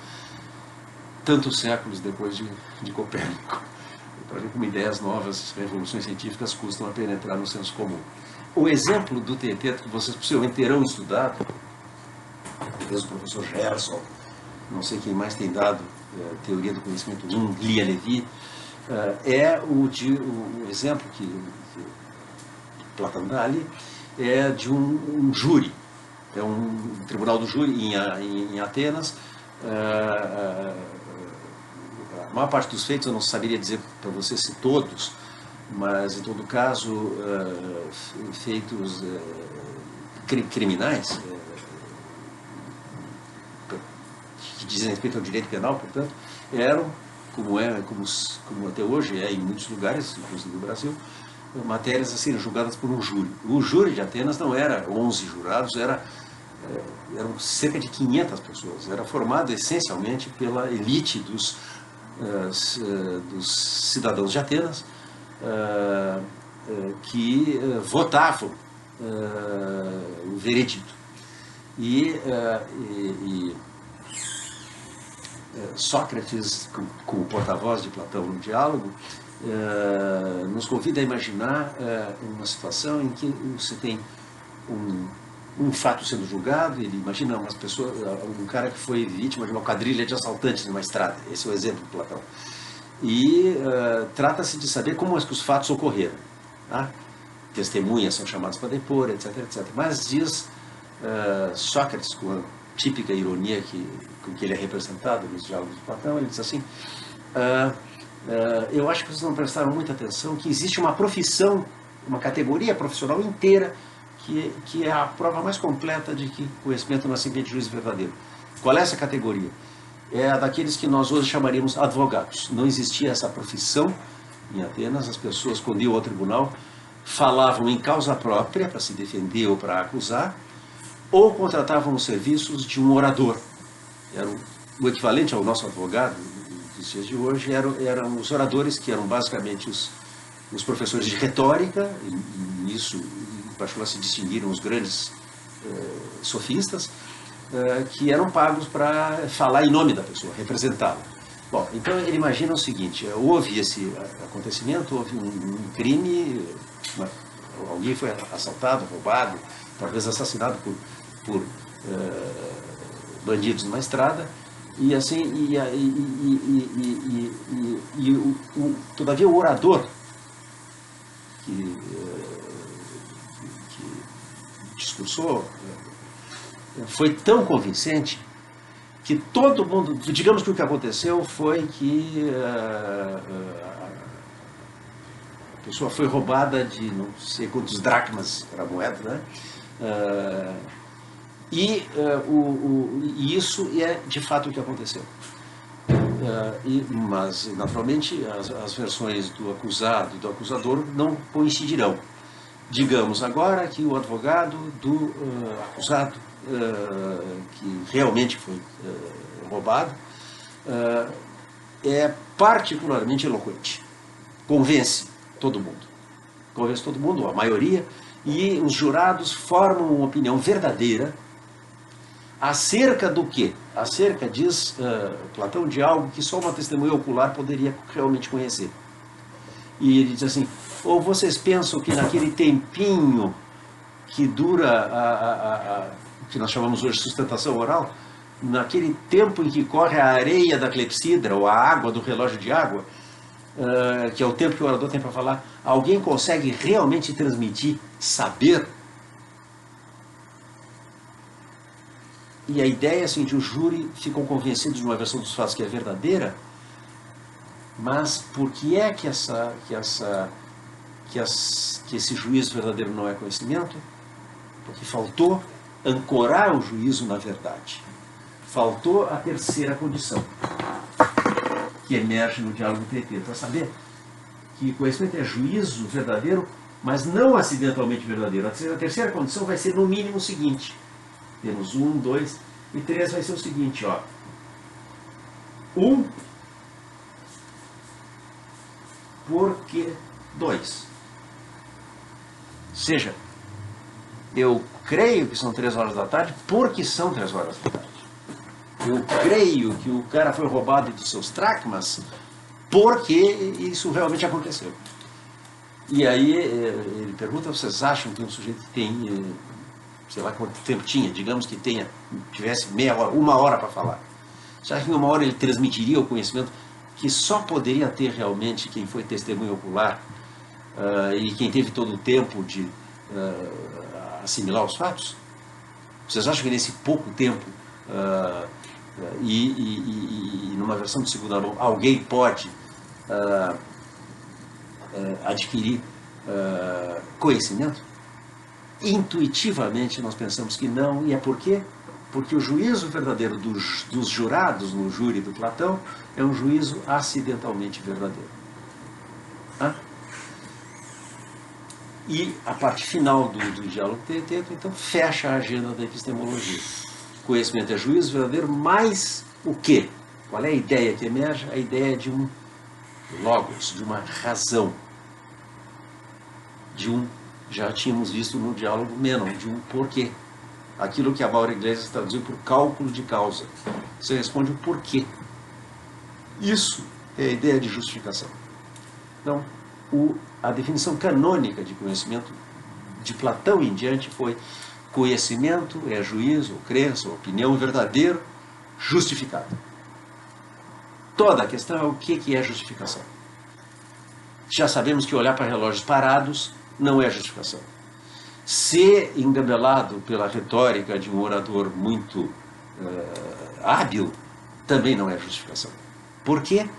tantos séculos depois de Copérnico. Para ver como ideias novas, revoluções científicas custam a penetrar no senso comum. O exemplo do teteto que vocês possivelmente terão estudado, talvez o professor Gerson, não sei quem mais tem dado teoria do conhecimento 1, Lia Levi, é o exemplo que Platão dá ali, é de um júri, é um tribunal do júri em Atenas. A maior parte dos feitos eu não saberia dizer para você se todos, mas em todo caso feitos criminais, que dizem respeito ao direito penal, portanto, eram, como até hoje é em muitos lugares, inclusive no Brasil, matérias a serem julgadas por um júri. O júri de Atenas não era 11 jurados, eram cerca de 500 pessoas. Era formado essencialmente pela elite dos cidadãos de Atenas que votavam o veredito. E Sócrates, como porta-voz de Platão no diálogo, nos convida a imaginar uma situação em que você tem um fato sendo julgado. Ele imagina um cara que foi vítima de uma quadrilha de assaltantes numa estrada. Esse é o exemplo de Platão. E trata-se de saber como é que os fatos ocorreram. Tá? Testemunhas são chamadas para depor, etc, etc. Mas diz Sócrates, com a típica ironia com que ele é representado nos diálogos de Platão, ele diz assim: eu acho que vocês não prestaram muita atenção que existe uma profissão, uma categoria profissional inteira que é a prova mais completa de que conhecimento não é simplesmente juízo verdadeiro. Qual é essa categoria? É a daqueles que nós hoje chamaríamos advogados. Não existia essa profissão em Atenas. As pessoas, quando iam ao tribunal, falavam em causa própria para se defender ou para acusar, ou contratavam os serviços de um orador. Era o equivalente ao nosso advogado dos dias de hoje, eram os oradores, que eram basicamente os professores de retórica, e nisso, em particular, se distinguiram os grandes sofistas, que eram pagos para falar em nome da pessoa, representá-la. Bom, então ele imagina o seguinte: houve esse acontecimento, houve um crime, alguém foi assaltado, roubado, talvez assassinado por bandidos numa estrada, e assim, todavia o orador que discursou foi tão convincente que todo mundo, digamos que o que aconteceu foi que a pessoa foi roubada de não sei quantos dracmas era a moeda, né? E isso é de fato o que aconteceu. Mas, naturalmente, as versões do acusado e do acusador não coincidirão. Digamos agora que o advogado do acusado, que realmente foi roubado, é particularmente eloquente. Convence todo mundo, a maioria, e os jurados formam uma opinião verdadeira acerca do quê? Acerca, diz Platão, de algo que só uma testemunha ocular poderia realmente conhecer. E ele diz assim: ou vocês pensam que naquele tempinho que dura que nós chamamos hoje de sustentação oral, naquele tempo em que corre a areia da clepsidra, ou a água do relógio de água, que é o tempo que o orador tem para falar, alguém consegue realmente transmitir saber E a ideia assim, de o júri ficam convencidos de uma versão dos fatos que é verdadeira, mas por que é que esse juízo verdadeiro não é conhecimento? Porque faltou ancorar o juízo na verdade. Faltou a terceira condição, que emerge no diálogo TT, para saber que conhecimento é juízo verdadeiro, mas não acidentalmente verdadeiro. A terceira condição vai ser no mínimo o seguinte. Temos 1, 2 e 3 vai ser o seguinte, ó. 1 porque 2. Ou seja, eu creio que são 3 horas da tarde porque são 3 horas da tarde. Eu creio que o cara foi roubado de seus dracmas porque isso realmente aconteceu. E aí ele pergunta, vocês acham que um sujeito que tem, sei lá quanto tempo tinha, digamos que tivesse meia hora, 1 hora para falar. Você acha que em 1 hora ele transmitiria o conhecimento que só poderia ter realmente quem foi testemunha ocular e quem teve todo o tempo de assimilar os fatos? Vocês acham que nesse pouco tempo e numa versão de segunda mão alguém pode adquirir conhecimento? Intuitivamente nós pensamos que não, e é por quê? Porque o juízo verdadeiro dos jurados no júri do Platão é um juízo acidentalmente verdadeiro. E a parte final do diálogo teto, então, fecha a agenda da epistemologia. Conhecimento é juízo verdadeiro, mas o quê? Qual é a ideia que emerge? A ideia de um logos, de uma razão, já tínhamos visto no diálogo Menon, de um porquê. Aquilo que a Maura Iglesias traduziu por cálculo de causa. Você responde o porquê. Isso é a ideia de justificação. Então, a definição canônica de conhecimento de Platão em diante foi: conhecimento é juízo, ou crença, ou opinião verdadeiro, justificado. Toda a questão é o que é justificação. Já sabemos que olhar para relógios parados não é justificação. Ser engabelado pela retórica de um orador muito hábil também não é justificação. Por quê?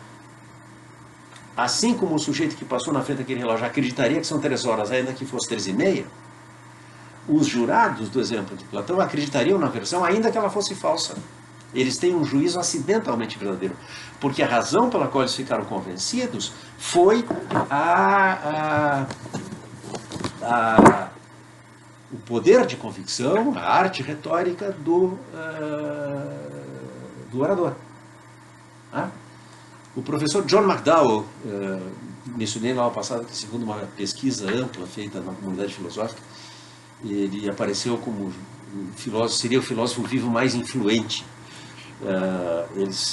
Assim como o sujeito que passou na frente daquele relógio acreditaria que são 3 horas, ainda que fosse 3h30, os jurados do exemplo de Platão acreditariam na versão, ainda que ela fosse falsa. Eles têm um juízo acidentalmente verdadeiro. Porque a razão pela qual eles ficaram convencidos foi o poder de convicção, a arte retórica do orador. O professor John McDowell, mencionei lá no passado que, segundo uma pesquisa ampla feita na comunidade filosófica, ele apareceu como seria o filósofo vivo mais influente.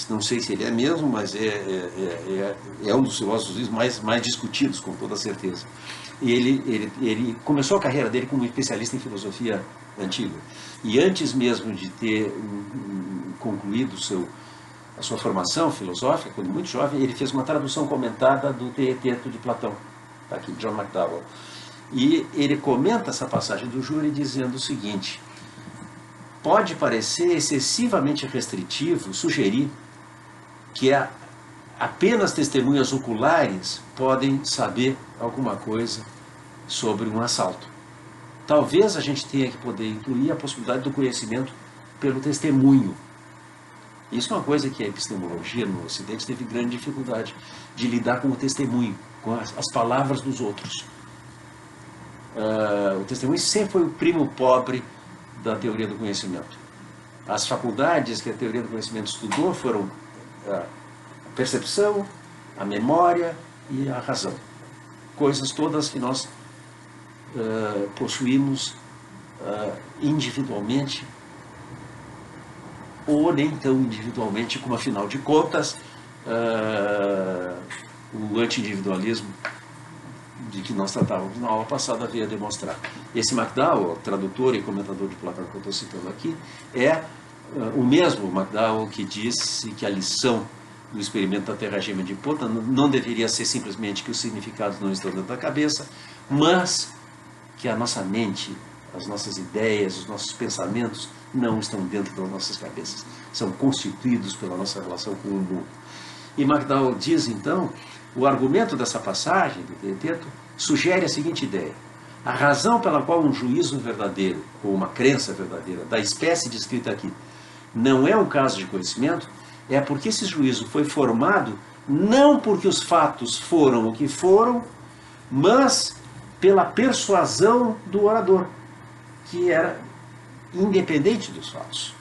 Não sei se ele é mesmo, mas é um dos filósofos vivos mais discutidos, com toda certeza. E ele começou a carreira dele como especialista em filosofia antiga. E antes mesmo de ter concluído a sua formação filosófica, quando muito jovem, ele fez uma tradução comentada do Teeteto de Platão. Está aqui, John McDowell. E ele comenta essa passagem do júri dizendo o seguinte: pode parecer excessivamente restritivo sugerir que apenas testemunhas oculares podem saber alguma coisa sobre um assalto. Talvez a gente tenha que poder incluir a possibilidade do conhecimento pelo testemunho. Isso é uma coisa que a epistemologia no Ocidente teve grande dificuldade de lidar com o testemunho, com as palavras dos outros. O testemunho sempre foi o primo pobre da teoria do conhecimento. As faculdades que a teoria do conhecimento estudou foram a percepção, a memória e a razão. Coisas todas que nós possuímos individualmente, ou nem tão individualmente, como afinal de contas o anti-individualismo de que nós tratávamos na aula passada veio a demonstrar. Esse McDowell, tradutor e comentador de Platão que eu estou citando aqui, é o mesmo McDowell que disse que a lição do experimento da Terra Gêmea de Potan não deveria ser simplesmente que os significados não estão dentro da cabeça, mas que a nossa mente, as nossas ideias, os nossos pensamentos não estão dentro das nossas cabeças, são constituídos pela nossa relação com o mundo. E McDowell diz, então, o argumento dessa passagem do Teeteto sugere a seguinte ideia: a razão pela qual um juízo verdadeiro, ou uma crença verdadeira, da espécie descrita aqui, não é um caso de conhecimento, é porque esse juízo foi formado não porque os fatos foram o que foram, mas pela persuasão do orador, que era independente dos fatos.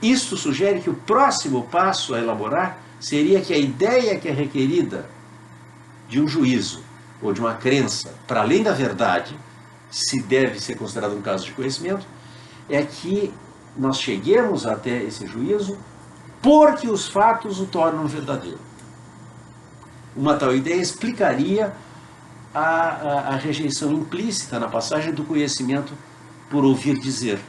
Isto sugere que o próximo passo a elaborar seria que a ideia que é requerida de um juízo ou de uma crença, para além da verdade, se deve ser considerado um caso de conhecimento, é que nós cheguemos até esse juízo porque os fatos o tornam verdadeiro. Uma tal ideia explicaria a rejeição implícita na passagem do conhecimento por ouvir dizer.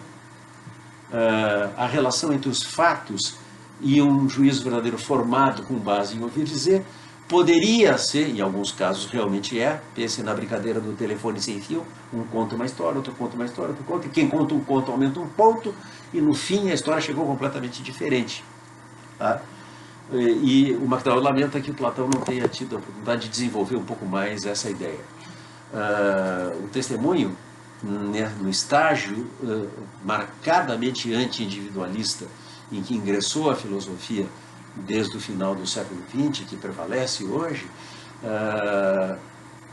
A relação entre os fatos e um juízo verdadeiro formado com base em ouvir dizer poderia ser, em alguns casos realmente é, pense na brincadeira do telefone sem fio, um conta uma história, outro conta uma história, outro conta, e quem conta um conto aumenta um ponto, e no fim a história chegou completamente diferente. Tá? E o McDowell lamenta que o Platão não tenha tido a oportunidade de desenvolver um pouco mais essa ideia. O testemunho, né, no estágio marcadamente anti-individualista em que ingressou a filosofia desde o final do século XX, que prevalece hoje,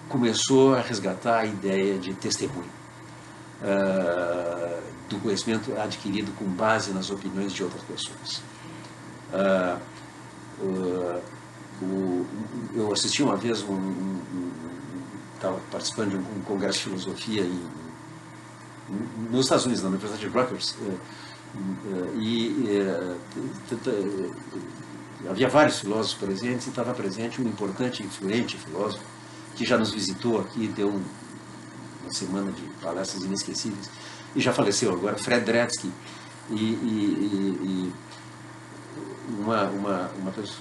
começou a resgatar a ideia de testemunho, do conhecimento adquirido com base nas opiniões de outras pessoas. Eu assisti uma vez, estava participando de um congresso de filosofia nos Estados Unidos, na Universidade de Rutgers, havia vários filósofos presentes, e estava presente um importante e influente filósofo que já nos visitou aqui, deu uma semana de palestras inesquecíveis, e já faleceu agora, Fred Dretske,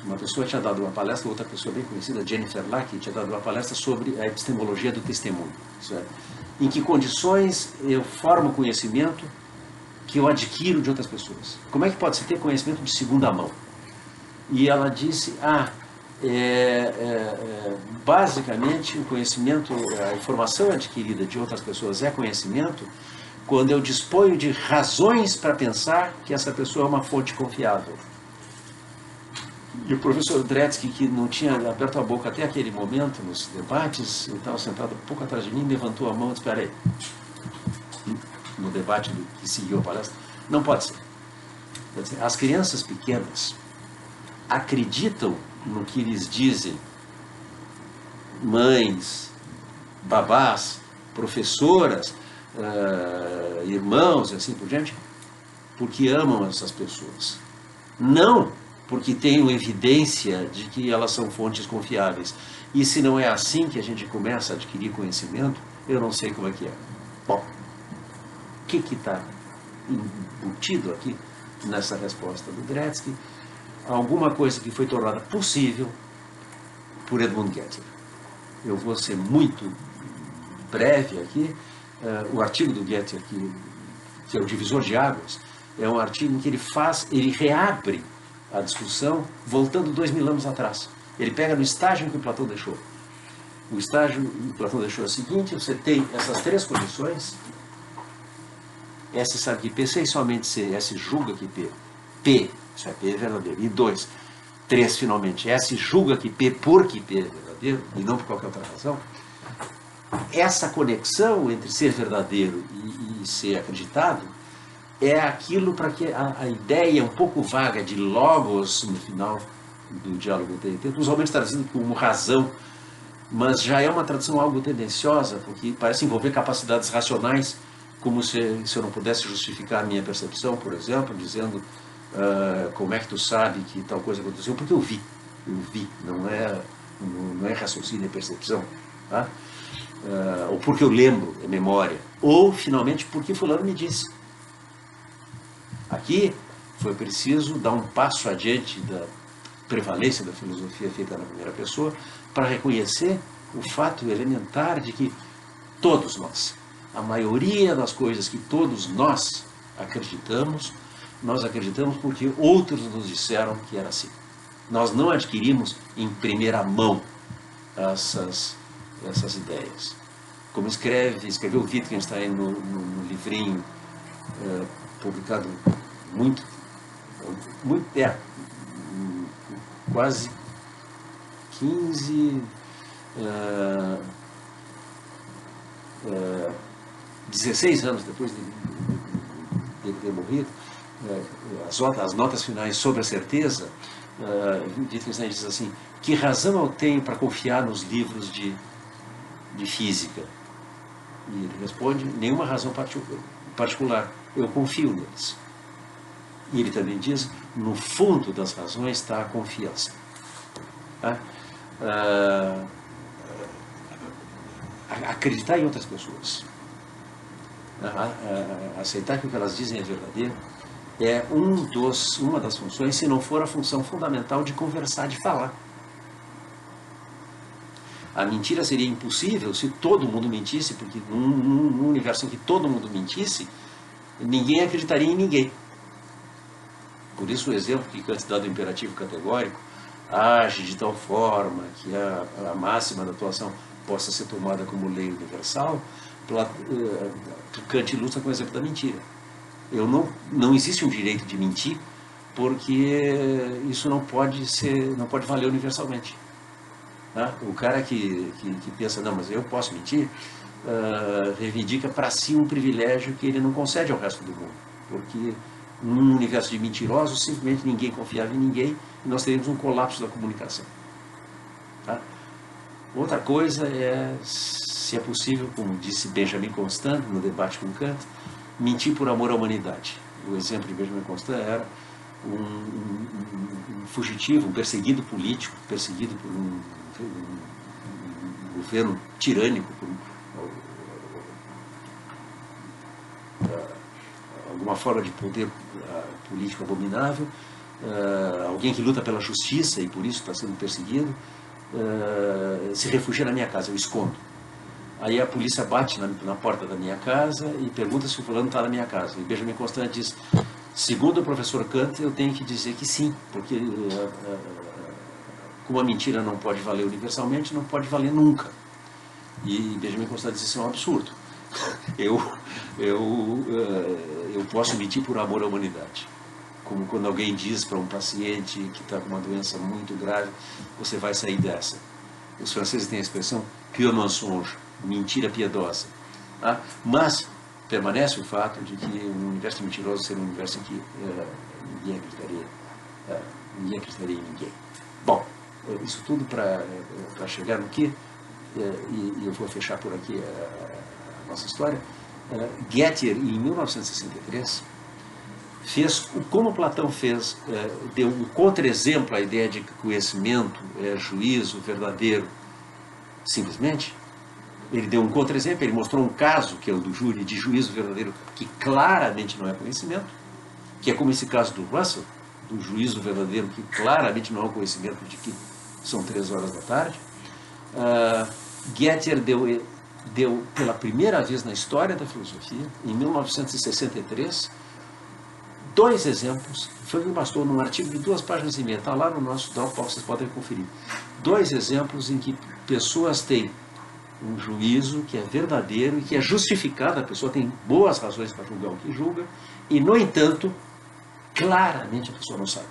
uma pessoa tinha dado uma palestra, outra pessoa bem conhecida, Jennifer Lack, tinha dado uma palestra sobre a epistemologia do testemunho. Isso é, em que condições eu formo conhecimento que eu adquiro de outras pessoas? Como é que pode se ter conhecimento de segunda mão? E ela disse, basicamente o conhecimento, a informação adquirida de outras pessoas é conhecimento quando eu disponho de razões para pensar que essa pessoa é uma fonte confiável. E o professor Dretske, que não tinha aberto a boca até aquele momento nos debates, ele estava sentado um pouco atrás de mim, levantou a mão e disse, espera aí, no debate que seguiu a palestra, não pode ser. As crianças pequenas acreditam no que lhes dizem mães, babás, professoras, irmãos e assim por diante, porque amam essas pessoas. Não porque tenham evidência de que elas são fontes confiáveis. E se não é assim que a gente começa a adquirir conhecimento, eu não sei como é que é. Bom, o que está embutido aqui nessa resposta do Dretske? Alguma coisa que foi tornada possível por Edmund Gettier. Eu vou ser muito breve aqui. O artigo do Gettier, que é o divisor de águas, é um artigo em que ele reabre a discussão voltando 2000 anos atrás. Ele pega no estágio em que o Platão deixou. O estágio que o Platão deixou é o seguinte: você tem essas três condições, S sabe que P, sem somente C, S julga que P, isso é P é verdadeiro, e 2, 3 finalmente, S julga que P porque P é verdadeiro, e não por qualquer outra razão. Essa conexão entre ser verdadeiro e ser acreditado é aquilo para que a ideia um pouco vaga de logos no final do diálogo Teeteto, usualmente traduzido como razão, mas já é uma tradução algo tendenciosa, porque parece envolver capacidades racionais, como se eu não pudesse justificar a minha percepção, por exemplo, dizendo como é que tu sabe que tal coisa aconteceu, porque eu vi, não é raciocínio, é percepção, tá? Ou porque eu lembro, é memória, ou finalmente porque fulano me disse. Aqui foi preciso dar um passo adiante da prevalência da filosofia feita na primeira pessoa para reconhecer o fato elementar de que todos nós, A maioria das coisas que todos nós acreditamos porque outros nos disseram que era assim. Nós não adquirimos em primeira mão essas ideias. Como escreveu Wittgenstein no livrinho publicado quase 15, 16 anos depois de ter morrido, as notas finais sobre a certeza, Wittgenstein diz assim: que razão eu tenho para confiar nos livros de física? E ele responde: nenhuma razão particular, eu confio neles. E ele também diz: no fundo das razões está a confiança. Tá? Acreditar em outras pessoas, aceitar que o que elas dizem é verdadeiro, é uma das funções, se não for a função fundamental, de conversar, de falar. A mentira seria impossível se todo mundo mentisse, porque num universo em que todo mundo mentisse, ninguém acreditaria em ninguém. Por isso o exemplo que Kant dá do imperativo categórico: age de tal forma que a máxima da atuação possa ser tomada como lei universal. Kant ilustra com o exemplo da mentira. Não existe um direito de mentir, porque isso não pode valer universalmente. Tá? O cara que pensa, não, mas eu posso mentir, reivindica para si um privilégio que ele não concede ao resto do mundo, porque num universo de mentirosos, simplesmente ninguém confiava em ninguém e nós teríamos um colapso da comunicação. Tá? Outra coisa é, se é possível, como disse Benjamin Constant no debate com Kant, mentir por amor à humanidade. O exemplo de Benjamin Constant era um fugitivo, um perseguido político, perseguido por um governo tirânico, por alguma forma de poder político abominável, alguém que luta pela justiça e por isso está sendo perseguido, se refugia na minha casa, eu escondo. Aí a polícia bate na porta da minha casa e pergunta se o fulano está na minha casa. E Benjamin Constant diz: segundo o professor Kant, eu tenho que dizer que sim, porque como a mentira não pode valer universalmente, não pode valer nunca. E Benjamin Constant diz: isso é um absurdo. Eu posso mentir por amor à humanidade. Como quando alguém diz para um paciente que está com uma doença muito grave: você vai sair dessa. Os franceses têm a expressão pure mensonge, mentira piedosa. Tá? Mas permanece o fato de que um universo mentiroso seria um universo em que ninguém acreditaria em ninguém. Bom, isso tudo para chegar no quê? E eu vou fechar por aqui a nossa história. Gettier, em 1963, fez como Platão fez, deu um contra-exemplo à ideia de que conhecimento é juízo verdadeiro. Simplesmente, ele deu um contra-exemplo, ele mostrou um caso, que é o do júri, de juízo verdadeiro, que claramente não é conhecimento, que é como esse caso do Russell, do juízo verdadeiro, que claramente não é o conhecimento de que são 3 horas da tarde. Gettier deu pela primeira vez na história da filosofia, em 1963, 2 exemplos, foi o que bastou num artigo de 2 páginas e meia, está lá no nosso Dropbox, vocês podem conferir. 2 exemplos em que pessoas têm um juízo que é verdadeiro e que é justificado, a pessoa tem boas razões para julgar o que julga, e, no entanto, claramente a pessoa não sabe.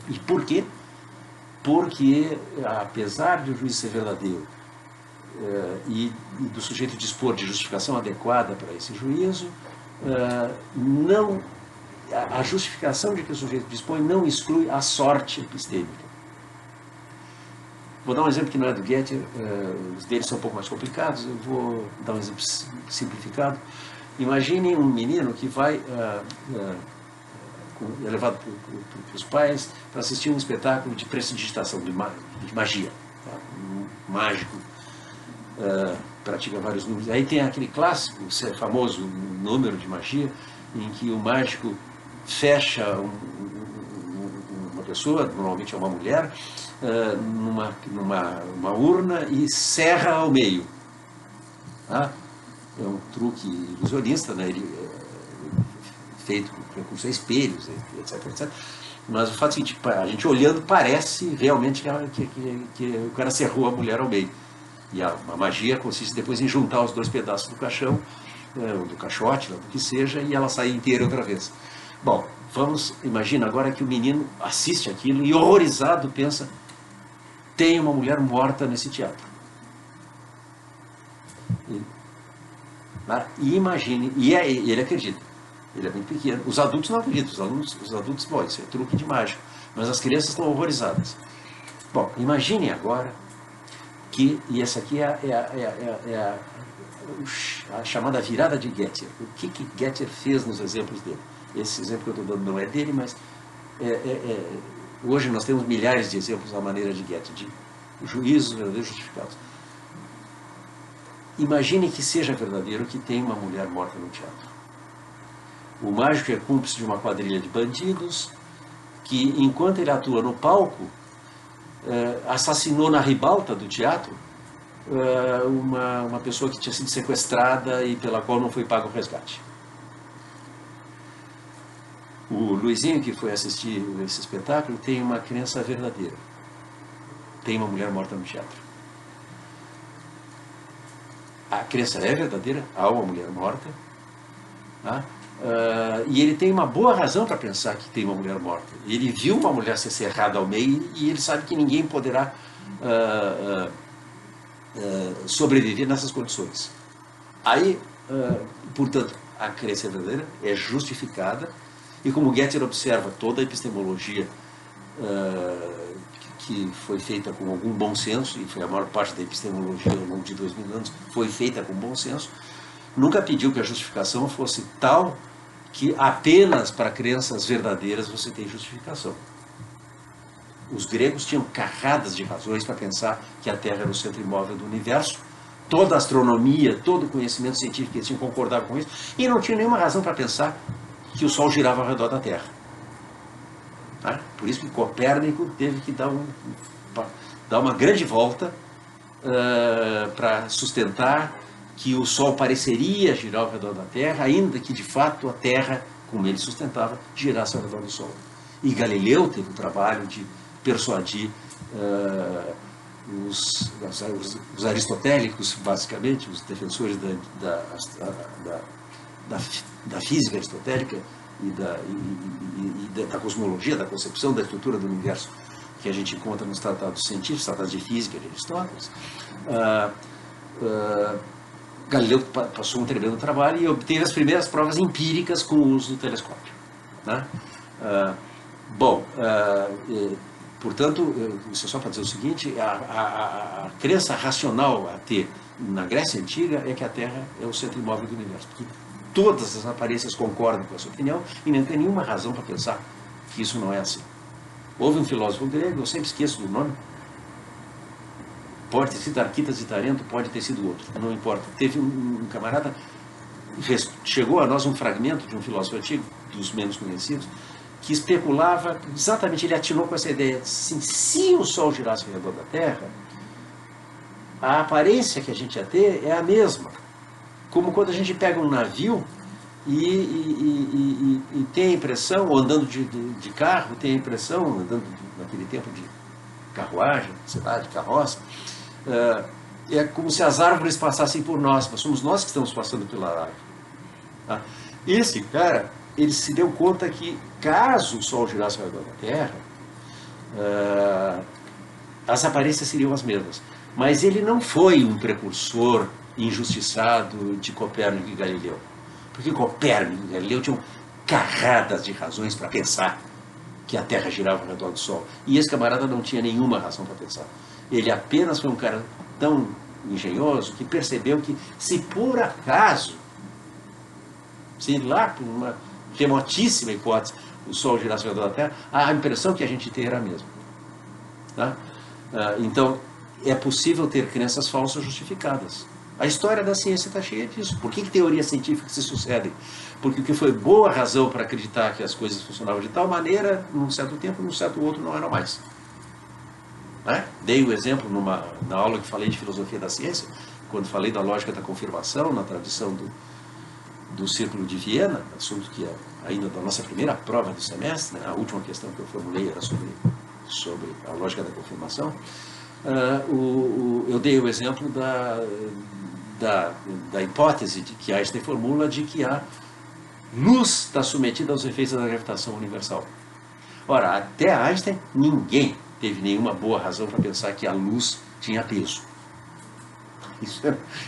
E por quê? Porque, apesar de o juízo ser verdadeiro e do sujeito dispor de justificação adequada para esse juízo, a justificação de que o sujeito dispõe não exclui a sorte epistêmica. Vou dar um exemplo que não é do Gettier, os deles são um pouco mais complicados, eu vou dar um exemplo simplificado. Imagine um menino que vai, é levado pelos pais para assistir um espetáculo de prestidigitação, de magia. Tá? Um mágico pratica vários números. Aí tem aquele clássico, famoso número de magia, em que o mágico fecha uma pessoa, normalmente é uma mulher, numa urna e serra ao meio. Tá? é um truque ilusionista, né? Feito com recurso a espelhos, etc, etc. Mas o fato é que a gente olhando parece realmente que o cara cerrou a mulher ao meio. E a magia consiste depois em juntar os dois pedaços do caixão, do caixote, do que seja, e ela sai inteira outra vez. Bom, imagina agora que o menino assiste aquilo e horrorizado pensa, tem uma mulher morta nesse teatro. E imagine, e ele acredita. Ele é muito pequeno. Os adultos não acreditam, os adultos, bom, isso é truque de mágica. Mas as crianças estão horrorizadas. Bom, imagine agora e essa aqui é a chamada virada de Gettier. O que Gettier fez nos exemplos dele? Esse exemplo que eu estou dando não é dele, mas hoje nós temos milhares de exemplos à maneira de Gettier, de juízos verdadeiros justificados. Imagine que seja verdadeiro que tem uma mulher morta no teatro. O mágico é cúmplice de uma quadrilha de bandidos que, enquanto ele atua no palco, assassinou na ribalta do teatro uma pessoa que tinha sido sequestrada e pela qual não foi pago o resgate. O Luizinho, que foi assistir esse espetáculo, tem uma crença verdadeira. Tem uma mulher morta no teatro. A crença é verdadeira, há uma mulher morta, tá? E ele tem uma boa razão para pensar que tem uma mulher morta. Ele viu uma mulher ser cerrada ao meio e ele sabe que ninguém poderá sobreviver nessas condições. Aí, portanto, a crença é verdadeira, é justificada, e como Gettier observa toda a epistemologia que foi feita com algum bom senso, e foi a maior parte da epistemologia ao longo de 2000 anos, foi feita com bom senso, nunca pediu que a justificação fosse tal que apenas para crenças verdadeiras você tem justificação. Os gregos tinham carradas de razões para pensar que a Terra era o centro imóvel do universo, toda a astronomia, todo o conhecimento científico, eles tinham concordado com isso, e não tinha nenhuma razão para pensar que o Sol girava ao redor da Terra. Tá? Por isso que Copérnico teve que dar uma grande volta para sustentar que o Sol pareceria girar ao redor da Terra, ainda que de fato a Terra, como ele sustentava, girasse ao redor do Sol. E Galileu teve o trabalho de persuadir os aristotélicos, basicamente, os defensores da física aristotélica e da cosmologia, da concepção da estrutura do universo que a gente encontra nos tratados científicos, tratados de física de Aristóteles. Galileu passou um tremendo trabalho e obteve as primeiras provas empíricas com o uso do telescópio. Né? Portanto, isso é só para dizer o seguinte, a crença racional a ter na Grécia Antiga é que a Terra é o centro imóvel do universo, porque todas as aparências concordam com essa opinião e não tem nenhuma razão para pensar que isso não é assim. Houve um filósofo grego, eu sempre esqueço do nome, pode ter sido Arquitas de Tarento, pode ter sido outro, não importa. Teve um camarada, chegou a nós um fragmento de um filósofo antigo, dos menos conhecidos, que especulava, exatamente, ele atinou com essa ideia, assim, se o Sol girasse ao redor da Terra, a aparência que a gente ia ter é a mesma. Como quando a gente pega um navio e tem a impressão, ou andando de carro, tem a impressão, andando naquele tempo de carruagem, sei lá, de carroça, é como se as árvores passassem por nós, mas somos nós que estamos passando pela árvore. Tá? Esse cara, ele se deu conta que, caso o Sol girasse ao redor da Terra, as aparências seriam as mesmas. Mas ele não foi um precursor injustiçado de Copérnico e Galileu. Porque Copérnico e Galileu tinham carradas de razões para pensar que a Terra girava ao redor do Sol. E esse camarada não tinha nenhuma razão para pensar. Ele apenas foi um cara tão engenhoso que percebeu que, se por acaso, se lá por uma remotíssima hipótese o Sol girasse ao redor da Terra, a impressão que a gente tem era a mesma. Tá? Então, é possível ter crenças falsas justificadas. A história da ciência está cheia disso. Por que teorias científicas se sucedem? Porque o que foi boa razão para acreditar que as coisas funcionavam de tal maneira, num certo tempo, num certo outro não eram mais. Né? Dei o exemplo na aula que falei de filosofia da ciência, quando falei da lógica da confirmação, na tradição do Círculo de Viena, assunto que é ainda da nossa primeira prova do semestre, né? A última questão que eu formulei era sobre a lógica da confirmação. Eu dei o exemplo da hipótese de que Einstein formula de que a luz está submetida aos efeitos da gravitação universal. Ora, até Einstein, ninguém teve nenhuma boa razão para pensar que a luz tinha peso.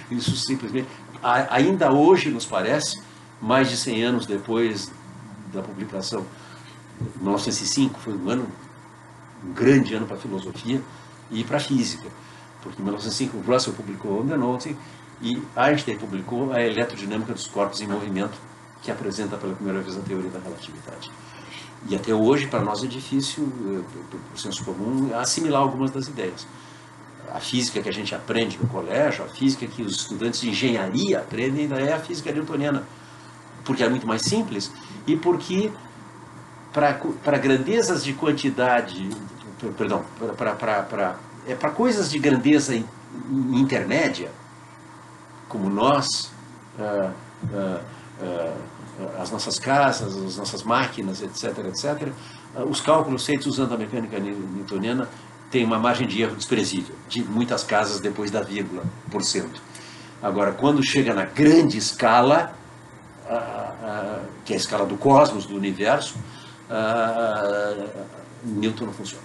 Isso simplesmente, ainda hoje nos parece, mais de 100 anos depois da publicação, 1905 foi um grande ano para a filosofia e para a física, porque em 1905 Russell publicou On the Note e Einstein publicou a eletrodinâmica dos corpos em movimento, que apresenta pela primeira vez a teoria da relatividade. E até hoje, para nós, é difícil, por senso comum, assimilar algumas das ideias. A física que a gente aprende no colégio, a física que os estudantes de engenharia aprendem, ainda é a física newtoniana, porque é muito mais simples e porque, para grandezas de quantidade, perdão, para coisas de grandeza intermédia, como nós, as nossas casas, as nossas máquinas, etc., etc., os cálculos feitos usando a mecânica newtoniana têm uma margem de erro desprezível, de muitas casas depois da vírgula por cento. Agora, quando chega na grande escala, que é a escala do cosmos, do universo, Newton não funciona.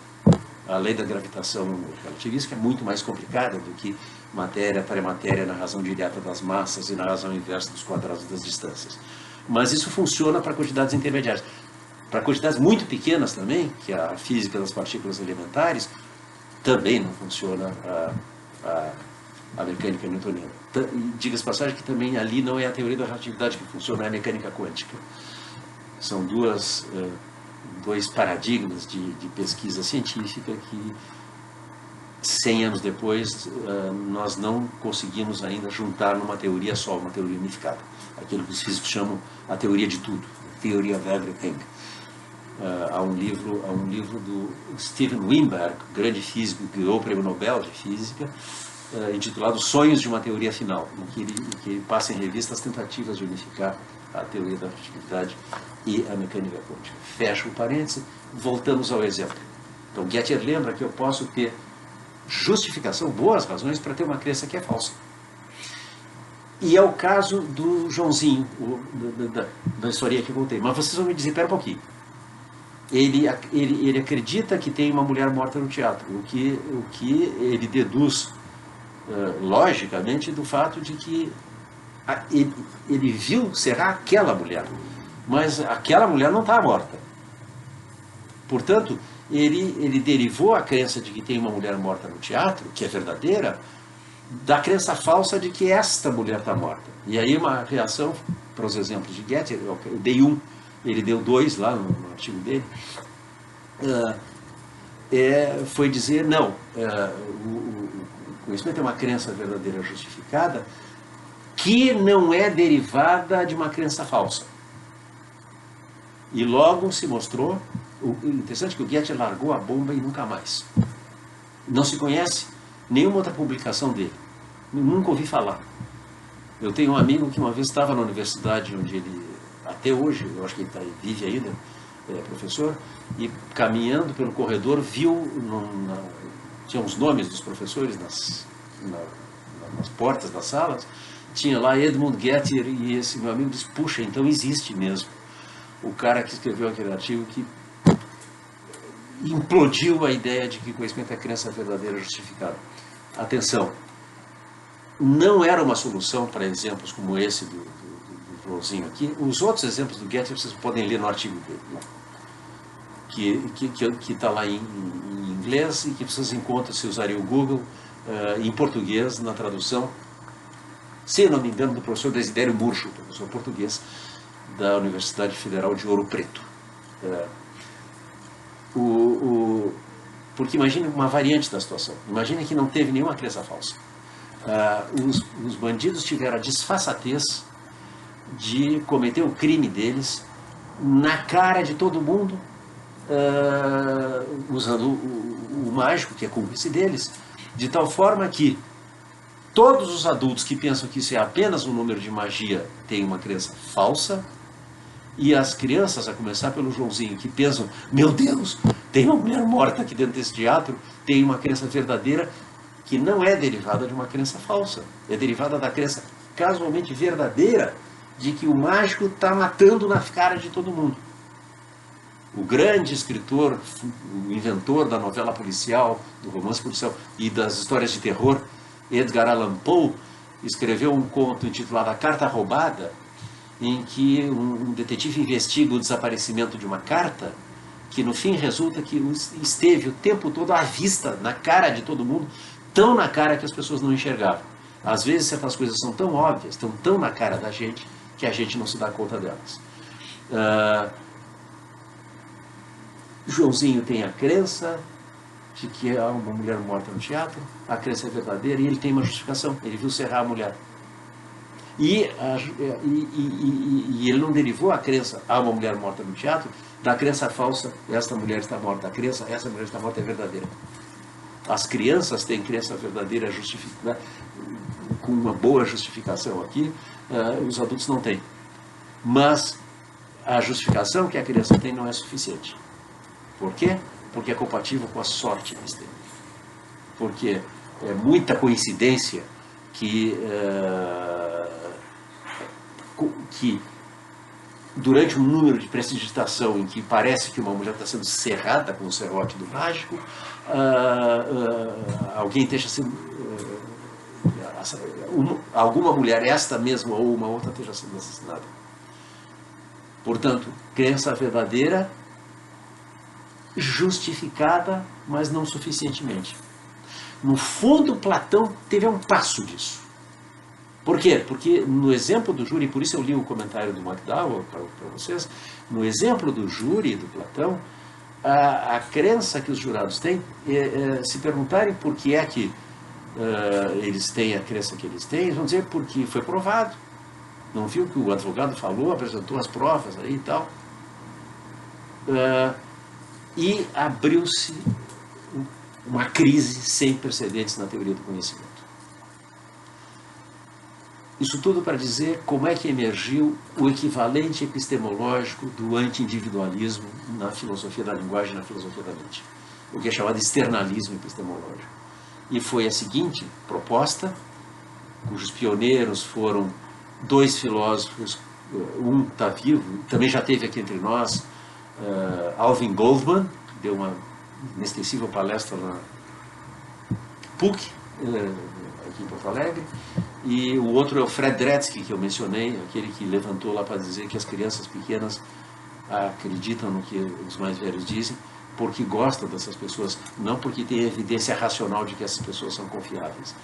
A lei da gravitação relativística é muito mais complicada do que matéria, pré-matéria na razão direta das massas e na razão inversa dos quadrados das distâncias. Mas isso funciona para quantidades intermediárias. Para quantidades muito pequenas também, que é a física das partículas elementares, também não funciona a mecânica newtoniana. Diga-se passagem que também ali não é a teoria da relatividade que funciona, é a mecânica quântica. São dois paradigmas de pesquisa científica que, 100 anos depois, nós não conseguimos ainda juntar numa teoria só, uma teoria unificada. Aquilo que os físicos chamam a teoria de tudo, Theory of Everything. Há um livro do Steven Weinberg, grande físico que ganhou o Prêmio Nobel de Física, intitulado Sonhos de uma Teoria Final, em que ele passa em revista as tentativas de unificar a teoria da relatividade e a mecânica quântica. Fecha o parênteses, voltamos ao exemplo. Então, Gettier lembra que eu posso ter justificação, boas razões para ter uma crença que é falsa. E é o caso do Joãozinho, da história que eu contei. Mas vocês vão me dizer, espera um pouquinho. Ele acredita que tem uma mulher morta no teatro, o que ele deduz logicamente do fato de que ele viu será aquela mulher, mas aquela mulher não está morta. Portanto, ele derivou a crença de que tem uma mulher morta no teatro, que é verdadeira, da crença falsa de que esta mulher está morta. E aí uma reação para os exemplos de Gettier, eu dei um, ele deu dois lá no artigo dele, foi dizer, não, o conhecimento é uma crença verdadeira justificada que não é derivada de uma crença falsa. E logo se mostrou, o interessante é que o Gettier largou a bomba e nunca mais. Não se conhece nenhuma outra publicação dele. Nunca ouvi falar. Eu tenho um amigo que uma vez estava na universidade onde ele, até hoje, eu acho que ele vive ainda, é professor, e caminhando pelo corredor viu, tinha os nomes dos professores nas portas das salas, tinha lá Edmund Gettier, e esse meu amigo disse, puxa, então existe mesmo. O cara que escreveu aquele artigo que implodiu a ideia de que conhecimento é crença verdadeira justificada. Atenção, não era uma solução para exemplos como esse do Joãozinho aqui. Os outros exemplos do Gettier vocês podem ler no artigo dele, que está lá em inglês e que vocês encontram se usarem o Google em português, na tradução, se não me engano, do professor Desidério Murcho, professor português da Universidade Federal de Ouro Preto. Porque imagine uma variante da situação. Imagine que não teve nenhuma crença falsa. Os bandidos tiveram a desfaçatez de cometer o crime deles na cara de todo mundo, usando o mágico, que é cúmplice deles, de tal forma que Todos os adultos que pensam que isso é apenas um número de magia têm uma crença falsa. E as crianças, a começar pelo Joãozinho, que pensam, meu Deus, tem uma mulher morta aqui dentro desse teatro, tem uma crença verdadeira que não é derivada de uma crença falsa. É derivada da crença casualmente verdadeira de que o mágico está matando na cara de todo mundo. O grande escritor, o inventor da novela policial, do romance policial e das histórias de terror, Edgar Allan Poe, escreveu um conto intitulado A Carta Roubada, em que um detetive investiga o desaparecimento de uma carta, que no fim resulta que esteve o tempo todo à vista, na cara de todo mundo, tão na cara que as pessoas não enxergavam. Às vezes certas coisas são tão óbvias, estão tão na cara da gente, que a gente não se dá conta delas. Joãozinho tem a crença de que há uma mulher morta no teatro, a crença é verdadeira e ele tem uma justificação, ele viu serrar a mulher. E ele não derivou a crença, há uma mulher morta no teatro, da crença falsa, esta mulher está morta. A crença, essa mulher está morta, é verdadeira. As crianças têm crença verdadeira justificada, com uma boa justificação aqui, os adultos não têm. Mas a justificação que a criança tem não é suficiente. Por quê? Porque é compatível com a sorte que eles têm. Porque é muita coincidência que durante um número de prestidigitação em que parece que uma mulher está sendo serrada com o serrote do mágico, alguém esteja sendo alguma mulher, esta mesma ou uma outra, esteja sendo assassinada. Portanto, crença verdadeira justificada, mas não suficientemente. No fundo, Platão teve um passo disso. Por quê? Porque no exemplo do júri, por isso eu li o comentário do McDowell para vocês, no exemplo do júri do Platão, a crença que os jurados têm se perguntarem por que é que eles têm a crença que eles têm, eles vão dizer porque foi provado. Não viu que o advogado falou, apresentou as provas aí e tal. E abriu-se uma crise sem precedentes na teoria do conhecimento. Isso tudo para dizer como é que emergiu o equivalente epistemológico do anti-individualismo na filosofia da linguagem e na filosofia da mente. O que é chamado de externalismo epistemológico. E foi a seguinte proposta, cujos pioneiros foram dois filósofos, um está vivo, também já esteve aqui entre nós, Alvin Goldman, que deu uma inextensível palestra na PUC, aqui em Porto Alegre, e o outro é o Fred Dretske, que eu mencionei, aquele que levantou lá para dizer que as crianças pequenas acreditam no que os mais velhos dizem, porque gostam dessas pessoas, não porque tem evidência racional de que essas pessoas são confiáveis.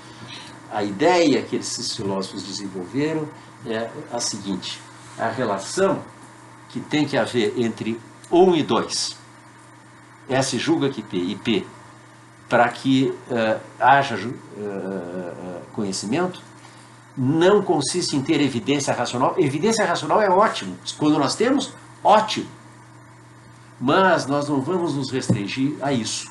A ideia que esses filósofos desenvolveram é a seguinte: a relação que tem que haver entre 1 e 2, S julga que P e P, para que haja conhecimento, não consiste em ter evidência racional. Evidência racional é ótimo. Quando nós temos, ótimo. Mas nós não vamos nos restringir a isso.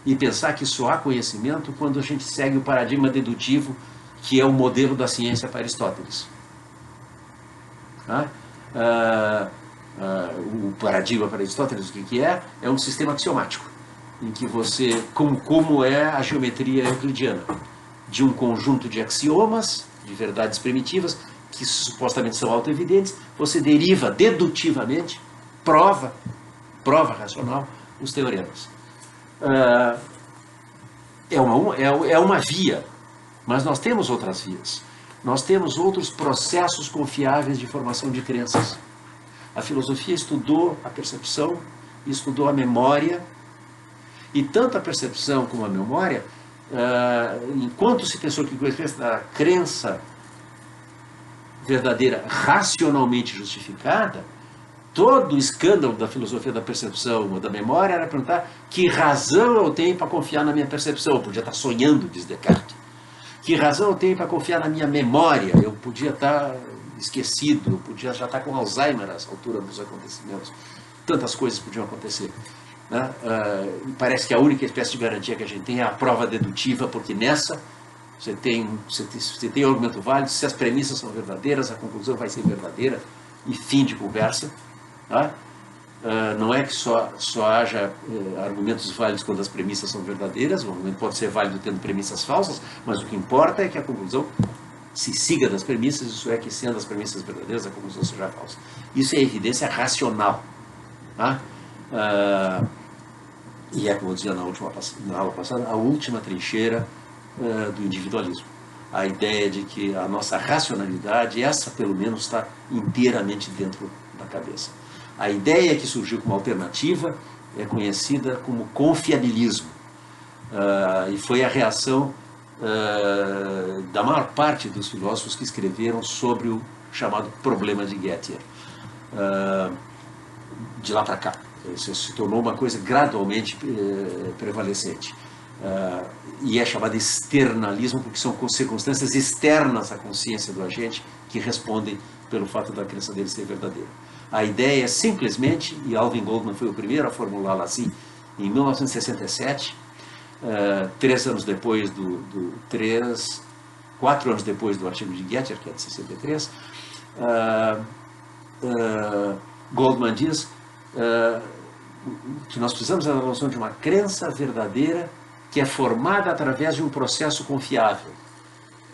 E pensar que só há conhecimento quando a gente segue o paradigma dedutivo, que é o modelo da ciência para Aristóteles. O paradigma para Aristóteles, o que é? É um sistema axiomático, em que você, como é a geometria euclidiana, de um conjunto de axiomas, de verdades primitivas, que supostamente são autoevidentes, você deriva dedutivamente, prova racional, os teoremas. É uma via, mas nós temos outras vias. Nós temos outros processos confiáveis de formação de crenças. A filosofia estudou a percepção, estudou a memória, e tanto a percepção como a memória, enquanto se pensou que a crença verdadeira racionalmente justificada, todo o escândalo da filosofia da percepção ou da memória era perguntar que razão eu tenho para confiar na minha percepção. Eu podia estar sonhando, diz Descartes. Que razão eu tenho para confiar na minha memória? Eu podia estar esquecido, eu podia já estar com Alzheimer às alturas dos acontecimentos. Tantas coisas podiam acontecer. Né? Parece que a única espécie de garantia que a gente tem é a prova dedutiva, porque nessa Você tem um argumento válido, se as premissas são verdadeiras, a conclusão vai ser verdadeira e fim de conversa. Tá? Não é que só haja argumentos válidos quando as premissas são verdadeiras, o argumento pode ser válido tendo premissas falsas, mas o que importa é que a conclusão se siga das premissas, isso é, que sendo as premissas verdadeiras, a conclusão seja falsa. Isso é evidência racional. Tá? E é, como eu dizia na aula passada, a última trincheira do individualismo. A ideia de que a nossa racionalidade, essa pelo menos, está inteiramente dentro da cabeça. A ideia que surgiu como alternativa é conhecida como confiabilismo. E foi a reação da maior parte dos filósofos que escreveram sobre o chamado problema de Gettier. De lá para cá. Isso se tornou uma coisa gradualmente prevalecente. E é chamado externalismo porque são circunstâncias externas à consciência do agente que respondem pelo fato da crença dele ser verdadeira. A ideia é simplesmente, e Alvin Goldman foi o primeiro a formulá-la assim, em 1967, 4 anos depois do artigo de Gettier, que é de 63, Goldman diz que nós precisamos da noção de uma crença verdadeira que é formada através de um processo confiável.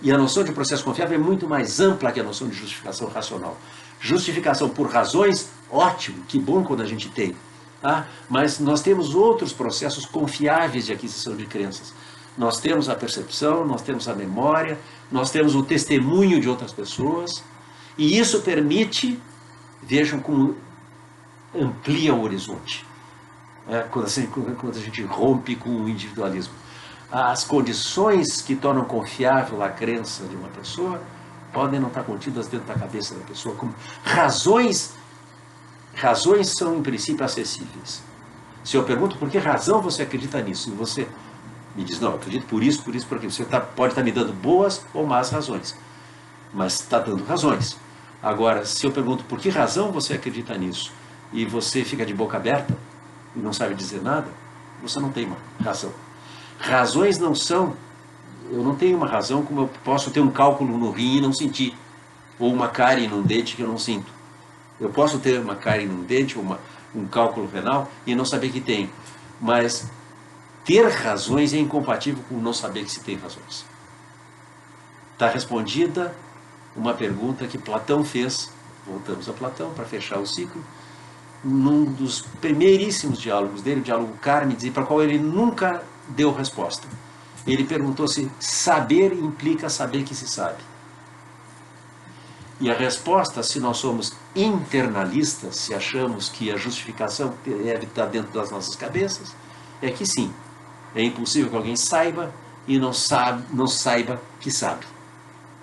E a noção de processo confiável é muito mais ampla que a noção de justificação racional. Justificação por razões, ótimo, que bom quando a gente tem. Tá? Mas nós temos outros processos confiáveis de aquisição de crenças. Nós temos a percepção, nós temos a memória, nós temos o testemunho de outras pessoas, e isso permite, vejam como amplia o horizonte. Quando a gente rompe com o individualismo. As condições que tornam confiável a crença de uma pessoa podem não estar contidas dentro da cabeça da pessoa. Como razões são, em princípio, acessíveis. Se eu pergunto por que razão você acredita nisso, e você me diz, não, eu acredito por isso, porque você pode estar me dando boas ou más razões, mas está dando razões. Agora, se eu pergunto por que razão você acredita nisso, e você fica de boca aberta, e não sabe dizer nada, você não tem uma razão. Razões não são, eu não tenho uma razão como eu posso ter um cálculo no rim e não sentir, ou uma cárie num dente que eu não sinto. Eu posso ter uma cárie num dente, ou um cálculo renal e não saber que tenho, mas ter razões é incompatível com não saber que se tem razões. Está respondida uma pergunta que Platão fez, voltamos a Platão para fechar o ciclo, num dos primeiríssimos diálogos dele, o diálogo Carmides, para o qual ele nunca deu resposta. Ele perguntou se saber implica saber que se sabe. E a resposta, se nós somos internalistas, se achamos que a justificação deve estar dentro das nossas cabeças, é que sim. É impossível que alguém saiba e não saiba que sabe.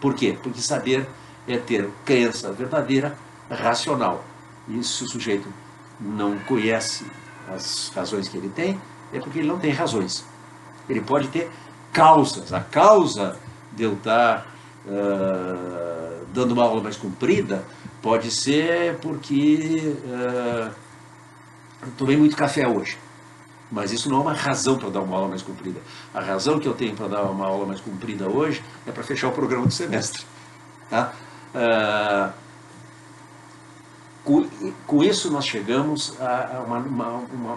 Por quê? Porque saber é ter crença verdadeira, racional. E se o sujeito não conhece as razões que ele tem, é porque ele não tem razões. Ele pode ter causas. A causa de eu estar dando uma aula mais comprida pode ser porque eu tomei muito café hoje. Mas isso não é uma razão para dar uma aula mais comprida. A razão que eu tenho para dar uma aula mais comprida hoje é para fechar o programa do semestre. Tá? Com isso nós chegamos a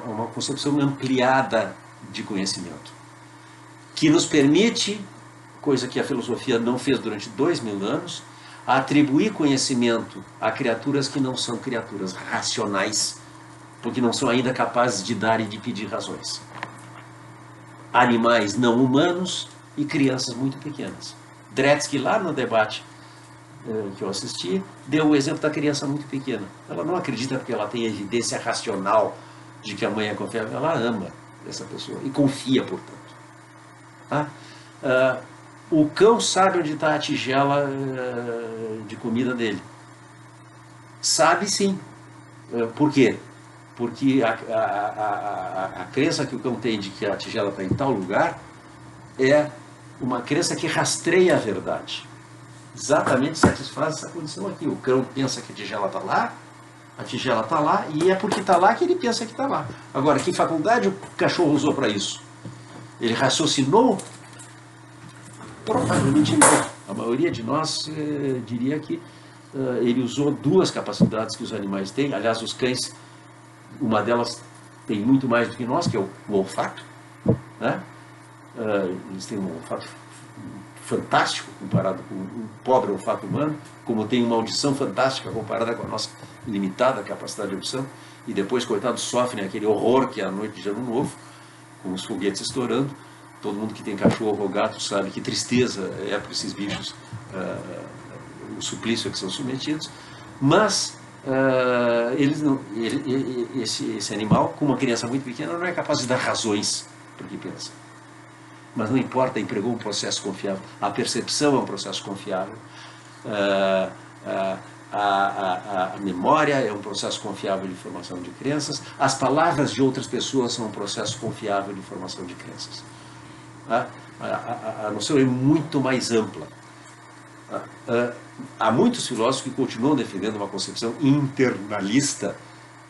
uma concepção ampliada de conhecimento, que nos permite, coisa que a filosofia não fez durante 2000 anos, atribuir conhecimento a criaturas que não são criaturas racionais, porque não são ainda capazes de dar e de pedir razões. Animais não humanos e crianças muito pequenas. Dretske, lá no debate que eu assisti, deu o exemplo da criança muito pequena. Ela não acredita porque ela tem evidência racional de que a mãe é confiável, ela ama essa pessoa e confia, portanto. Tá? O cão sabe onde está a tigela de comida dele. Sabe sim. Por quê? Porque a crença que o cão tem de que a tigela está em tal lugar é uma crença que rastreia a verdade. Exatamente satisfaz essa condição aqui. O cão pensa que a tigela está lá, e é porque está lá que ele pensa que está lá. Agora, que faculdade o cachorro usou para isso? Ele raciocinou Provavelmente não. A maioria de nós diria que ele usou duas capacidades que os animais têm. Aliás, os cães, uma delas tem muito mais do que nós, que é o olfato, né? Eles têm um olfato fantástico comparado com o pobre olfato humano, como tem uma audição fantástica comparada com a nossa limitada capacidade de audição, e depois, coitados, sofrem aquele horror que é a noite de Ano Novo, com os foguetes estourando. Todo mundo que tem cachorro ou gato sabe que tristeza é para esses bichos o suplício a que são submetidos, mas eles não, esse animal, com uma criança muito pequena, não é capaz de dar razões para o que pensa. Mas não importa, empregou um processo confiável. A percepção é um processo confiável. A memória é um processo confiável de formação de crenças. As palavras de outras pessoas são um processo confiável de formação de crenças. A noção é muito mais ampla. Há muitos filósofos que continuam defendendo uma concepção internalista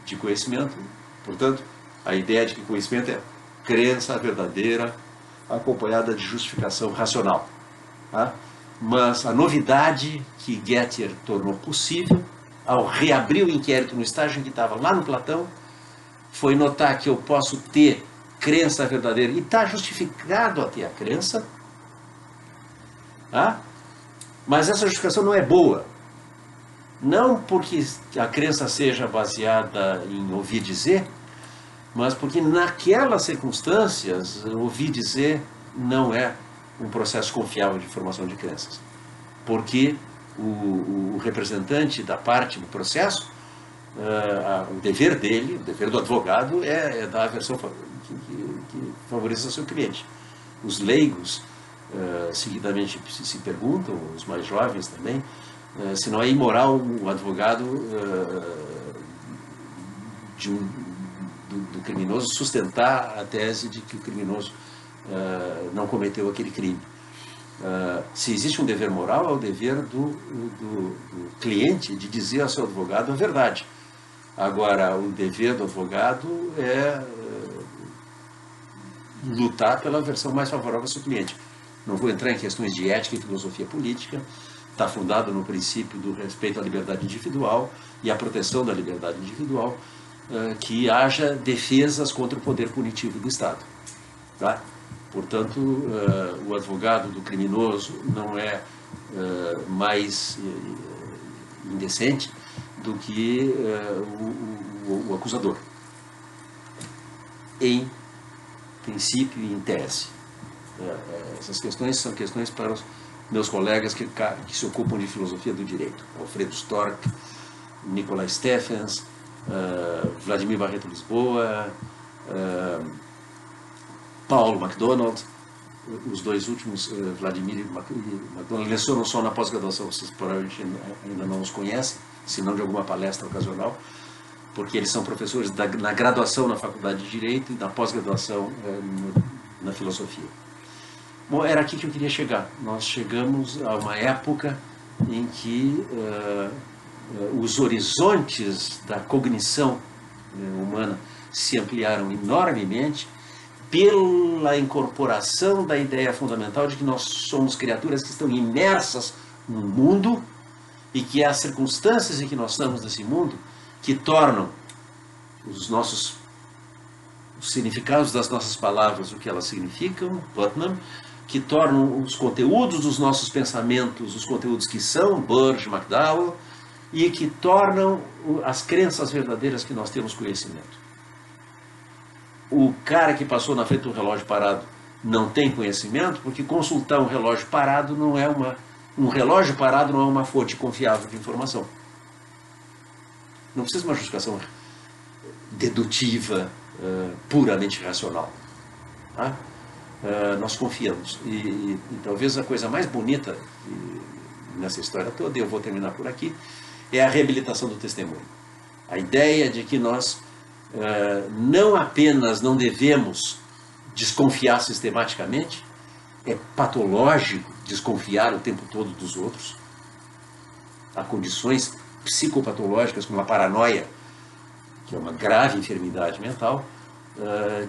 de conhecimento. Portanto, a ideia de que conhecimento é crença verdadeira acompanhada de justificação racional. Mas a novidade que Gettier tornou possível, ao reabrir o inquérito no estágio em que estava lá no Platão, foi notar que eu posso ter crença verdadeira, e está justificado a ter a crença, mas essa justificação não é boa. Não porque a crença seja baseada em ouvir dizer, mas porque naquelas circunstâncias, ouvir dizer não é um processo confiável de formação de crenças. Porque o representante da parte do processo, o dever dele, o dever do advogado, é dar a versão que favoreça o seu cliente. Os leigos, seguidamente, se perguntam, os mais jovens também, se não é imoral o advogado do criminoso sustentar a tese de que o criminoso não cometeu aquele crime. Se existe um dever moral, é o dever do cliente de dizer ao seu advogado a verdade. Agora, o dever do advogado é lutar pela versão mais favorável ao seu cliente. Não vou entrar em questões de ética e filosofia política. Está fundado no princípio do respeito à liberdade individual e à proteção da liberdade individual, que haja defesas contra o poder punitivo do Estado. Tá? Portanto, o advogado do criminoso não é mais indecente do que o acusador, em princípio e em tese. Essas questões são questões para os meus colegas que se ocupam de filosofia do direito. Alfredo Storck, Nicolai Steffens, Vladimir Barreto Lisboa, Paulo MacDonald, os dois últimos, Vladimir e MacDonald, lecionam só na pós-graduação, vocês provavelmente ainda não os conhecem, se não de alguma palestra ocasional, porque eles são professores na graduação na Faculdade de Direito e na pós-graduação na filosofia. Bom, era aqui que eu queria chegar. Nós chegamos a uma época em que os horizontes da cognição humana se ampliaram enormemente pela incorporação da ideia fundamental de que nós somos criaturas que estão imersas no mundo e que as circunstâncias em que nós estamos nesse mundo que tornam os significados das nossas palavras o que elas significam, Putnam, que tornam os conteúdos dos nossos pensamentos os conteúdos que são, Burge, McDowell, e que tornam as crenças verdadeiras que nós temos conhecimento. O cara que passou na frente do relógio parado não tem conhecimento, porque consultar um relógio parado não é um relógio parado não é uma fonte confiável de informação. Não precisa de uma justificação dedutiva, puramente racional. Tá? Nós confiamos. E talvez a coisa mais bonita nessa história toda, e eu vou terminar por aqui, é a reabilitação do testemunho. A ideia de que nós não apenas não devemos desconfiar sistematicamente, é patológico desconfiar o tempo todo dos outros. Há condições psicopatológicas, como a paranoia, que é uma grave enfermidade mental,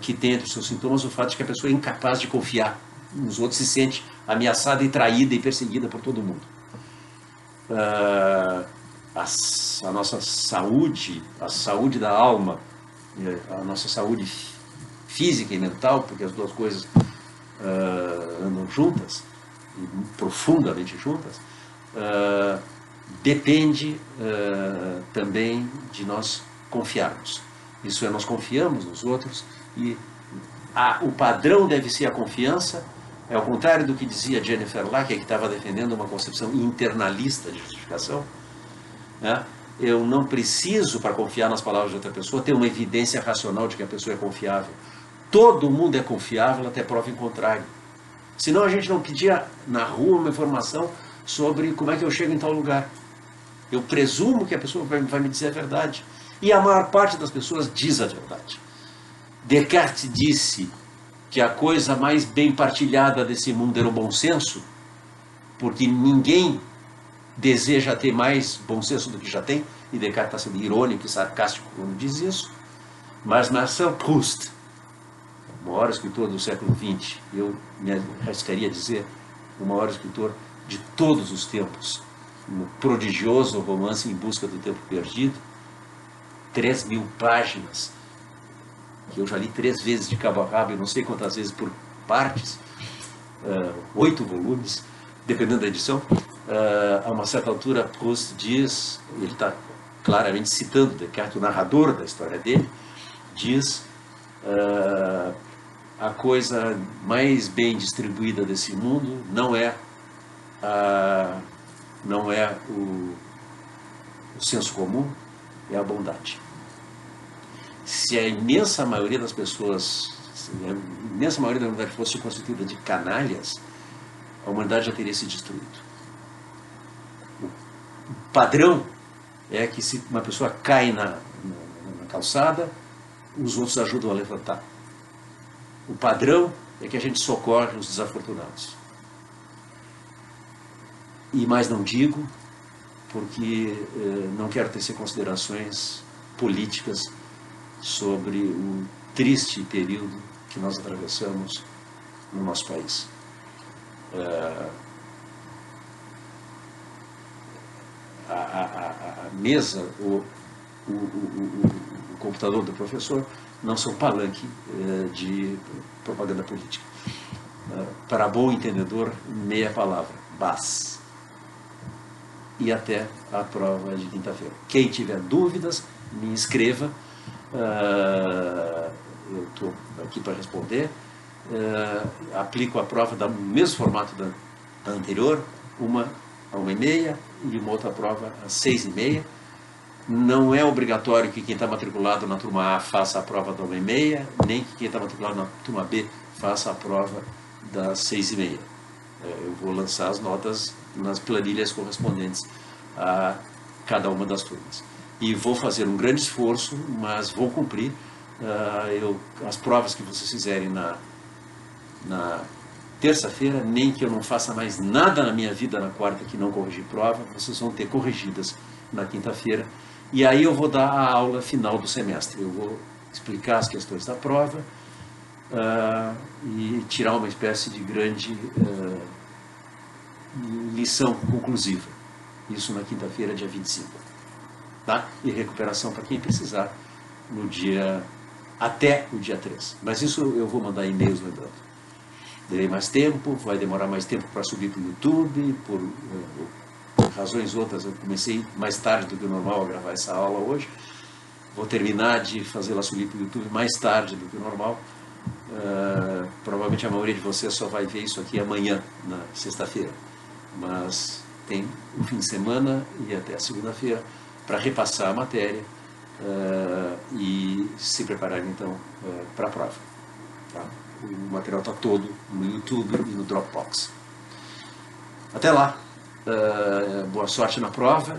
que tem entre os seus sintomas o fato de que a pessoa é incapaz de confiar nos outros, se sente ameaçada e traída e perseguida por todo mundo. A nossa saúde, a saúde da alma, a nossa saúde física e mental, porque as duas coisas andam juntas, profundamente juntas, depende também de nós confiarmos. Isso é, nós confiamos nos outros e o padrão deve ser a confiança. É ao contrário do que dizia Jennifer Lacker, que estava defendendo uma concepção internalista de justificação, né? Eu não preciso, para confiar nas palavras de outra pessoa, ter uma evidência racional de que a pessoa é confiável. Todo mundo é confiável até prova em contrário. Senão a gente não pedia na rua uma informação sobre como é que eu chego em tal lugar. Eu presumo que a pessoa vai me dizer a verdade. E a maior parte das pessoas diz a verdade. Descartes disse que a coisa mais bem partilhada desse mundo era o bom senso, porque ninguém deseja ter mais bom senso do que já tem, e Descartes está sendo irônico e sarcástico quando diz isso. Mas Marcel Proust, o maior escritor do século XX, eu me arriscaria a dizer o maior escritor de todos os tempos, no prodigioso romance Em Busca do Tempo Perdido, 3.000 páginas, que eu já li 3 vezes de cabo a rabo, eu não sei quantas vezes por partes, 8 volumes, dependendo da edição. A uma certa altura, Proust diz, ele está claramente citando Descartes, o narrador da história dele, diz: a coisa mais bem distribuída desse mundo não é o senso comum, é a bondade. Se a imensa maioria das pessoas, se a imensa maioria da humanidade fosse constituída de canalhas, a humanidade já teria se destruído. O padrão é que se uma pessoa cai na calçada, os outros ajudam a levantar. O padrão é que a gente socorre os desafortunados. E mais não digo, porque não quero tecer considerações políticas sobre o triste período que nós atravessamos no nosso país. A mesa, o computador do professor não são palanque de propaganda política. Para bom entendedor, meia palavra, basta. E até a prova de quinta-feira. Quem tiver dúvidas, me escreva. Eu estou aqui para responder. Aplico a prova no mesmo formato da anterior, uma a 1h30 e uma outra prova às 6h30. Não é obrigatório que quem está matriculado na turma A faça a prova da 1h30, nem que quem está matriculado na turma B faça a prova das 6h30. Eu vou lançar as notas nas planilhas correspondentes a cada uma das turmas. E vou fazer um grande esforço, mas vou cumprir. As provas que vocês fizerem na terça-feira, nem que eu não faça mais nada na minha vida na quarta que não corrigir prova, vocês vão ter corrigidas na quinta-feira. E aí eu vou dar a aula final do semestre. Eu vou explicar as questões da prova e tirar uma espécie de grande lição conclusiva. Isso na quinta-feira, dia 25. Tá? E recuperação para quem precisar até o dia 3. Mas isso eu vou mandar e-mails lembrando. Terei mais tempo, vai demorar mais tempo para subir para o YouTube, por razões outras. Eu comecei mais tarde do que o normal a gravar essa aula hoje. Vou terminar de fazê-la subir para o YouTube mais tarde do que o normal. Provavelmente a maioria de vocês só vai ver isso aqui amanhã, na sexta-feira. Mas tem o fim de semana e até a segunda-feira para repassar a matéria e se prepararem então para a prova. Tá? O material está todo no YouTube e no Dropbox. Até lá, boa sorte na prova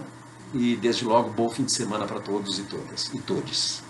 e desde logo bom fim de semana para todos e todas e todes.